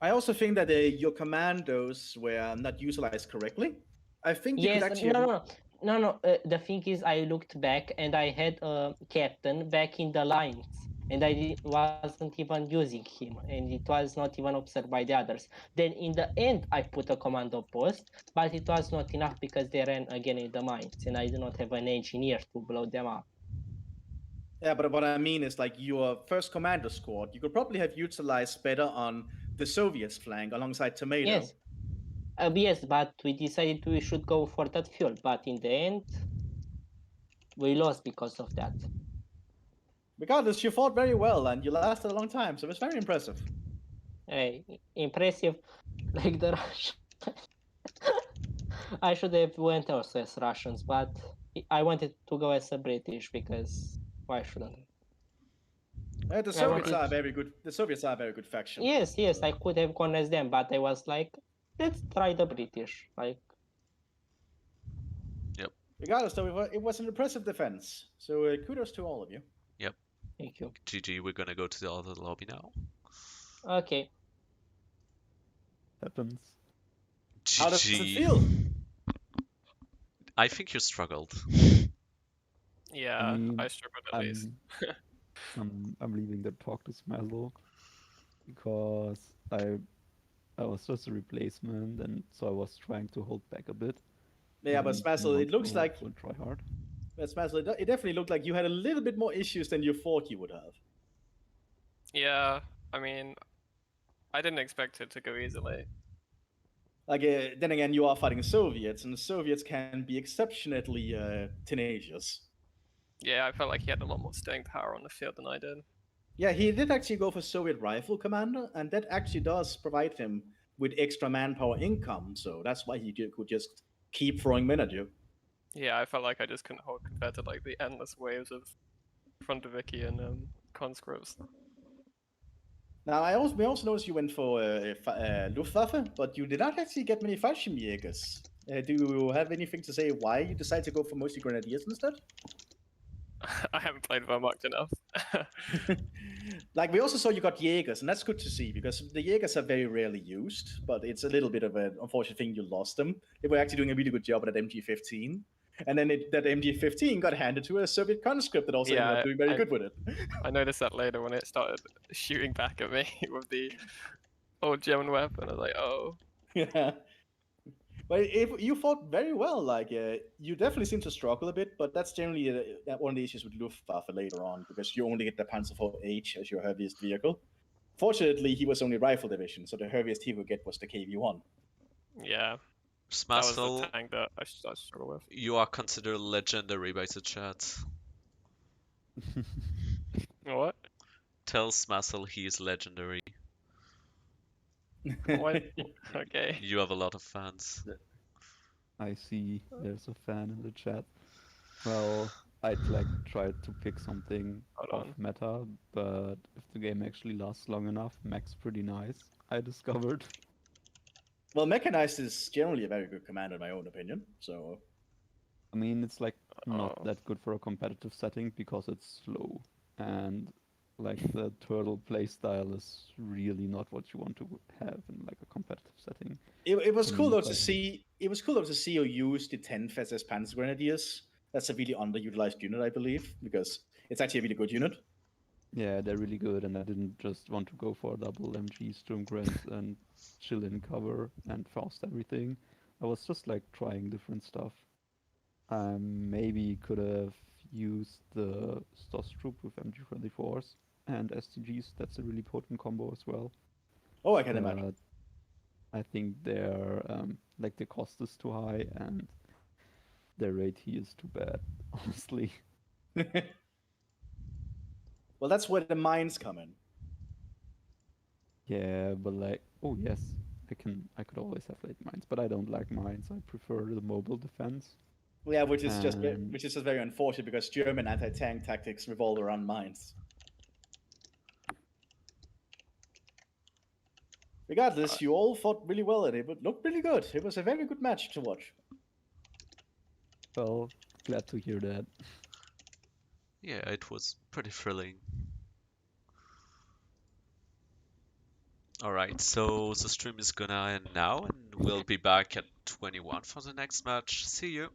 I also think that your commandos were not utilized correctly. I think you Yes, could actually. no. The thing is, I looked back and I had a captain back in the lines, and I wasn't even using him, and it was not even observed by the others. Then in the end, I put a commando post, but it was not enough because they ran again in the mines, and I do not have an engineer to blow them up. Yeah, but what I mean is like your first commando squad, you could probably have utilized better on the Soviets flank alongside Tomato. Yes. Yes, but we decided we should go for that fuel, but in the end, we lost because of that. Regardless, you fought very well and you lasted a long time, so it's very impressive. Impressive, like the Russians. I should have went also as Russians, but I wanted to go as a British because why shouldn't I? The Soviets are very good. The Soviets are a very good faction. Yes, I could have gone as them, but I was like, let's try the British. Like, Yep. Regardless, though, it was an impressive defense. So kudos to all of you. Yep. Thank you. GG, we're gonna go to the other lobby now. Okay. Happens. GG. How does it feel? I think you struggled. Yeah, I mean, I struggled at least. I'm leaving the talk to Smazzle because I was just a replacement, and so I was trying to hold back a bit. Yeah, but and Smazzle, want it looks to like go and try hard. it definitely looked like you had a little bit more issues than you thought you would have. Yeah, I mean, I didn't expect it to go easily. Like, then again, you are fighting Soviets, and the Soviets can be exceptionally tenacious. Yeah, I felt like he had a lot more staying power on the field than I did. Yeah, he did actually go for Soviet Rifle Commander, and that actually does provide him with extra manpower income, so that's why he could just keep throwing men at you. Yeah, I felt like I just couldn't hold compared to like the endless waves of Frontoviki and conscripts. Now, we also noticed you went for Luftwaffe, but you did not actually get many Fallschirmjägers. Do you have anything to say why you decided to go for mostly Grenadiers instead? I haven't played Wehrmacht enough. Like, we also saw you got Jaegers, and that's good to see, because the Jaegers are very rarely used, but it's a little bit of an unfortunate thing you lost them. They were actually doing a really good job at that MG15. And then that MG15 got handed to a Soviet conscript that also ended Yeah, up doing very good with it. I noticed that later when it started shooting back at me with the old German weapon. I was like, oh. Yeah. But you fought very well. Like, you definitely seem to struggle a bit, but that's generally one of the issues with Luftwaffe later on, because you only get the Panzer IV-H as your heaviest vehicle. Fortunately, he was only rifle division, so the heaviest he would get was the KV-1. Yeah, that was the Smazzle, tank that I struggled with. you are considered legendary by the chat. What? Tell Smazzle he is legendary. What? Okay. You have a lot of fans. I see there's a fan in the chat. Well, I'd like tried to pick something Hold off on. meta, but if the game actually lasts long enough, mech's pretty nice, I discovered. Well, Mechanized is generally a very good commander, in my own opinion. So, I mean, it's like not Oh. that good for a competitive setting because it's slow, and like the turtle playstyle is really not what you want to have in like a competitive setting. it was I cool mean, though if to I- see. It was cool though to see you use the 10th as Panzer Grenadiers. That's a really underutilized unit, I believe, because it's actually a really good unit. Yeah, they're really good, and I didn't just want to go for a double MG Sturmgrens and chill in cover and fast everything. I was just like trying different stuff. Maybe could have used the Stoss Troop with MG34s and STGs. That's a really potent combo as well. Oh, I can imagine. I think their like the cost is too high and their rate is too bad, honestly. Well, that's where the mines come in. Yeah, but like, oh yes, I could always have late mines, but I don't like mines. I prefer the mobile defense. Yeah, which is just And very unfortunate because German anti-tank tactics revolve around mines. Regardless, you all fought really well at it, but looked really good. It was a very good match to watch. well, glad to hear that. Yeah, it was pretty thrilling. Alright, so the stream is gonna end now, and we'll be back at 21 for the next match. See you!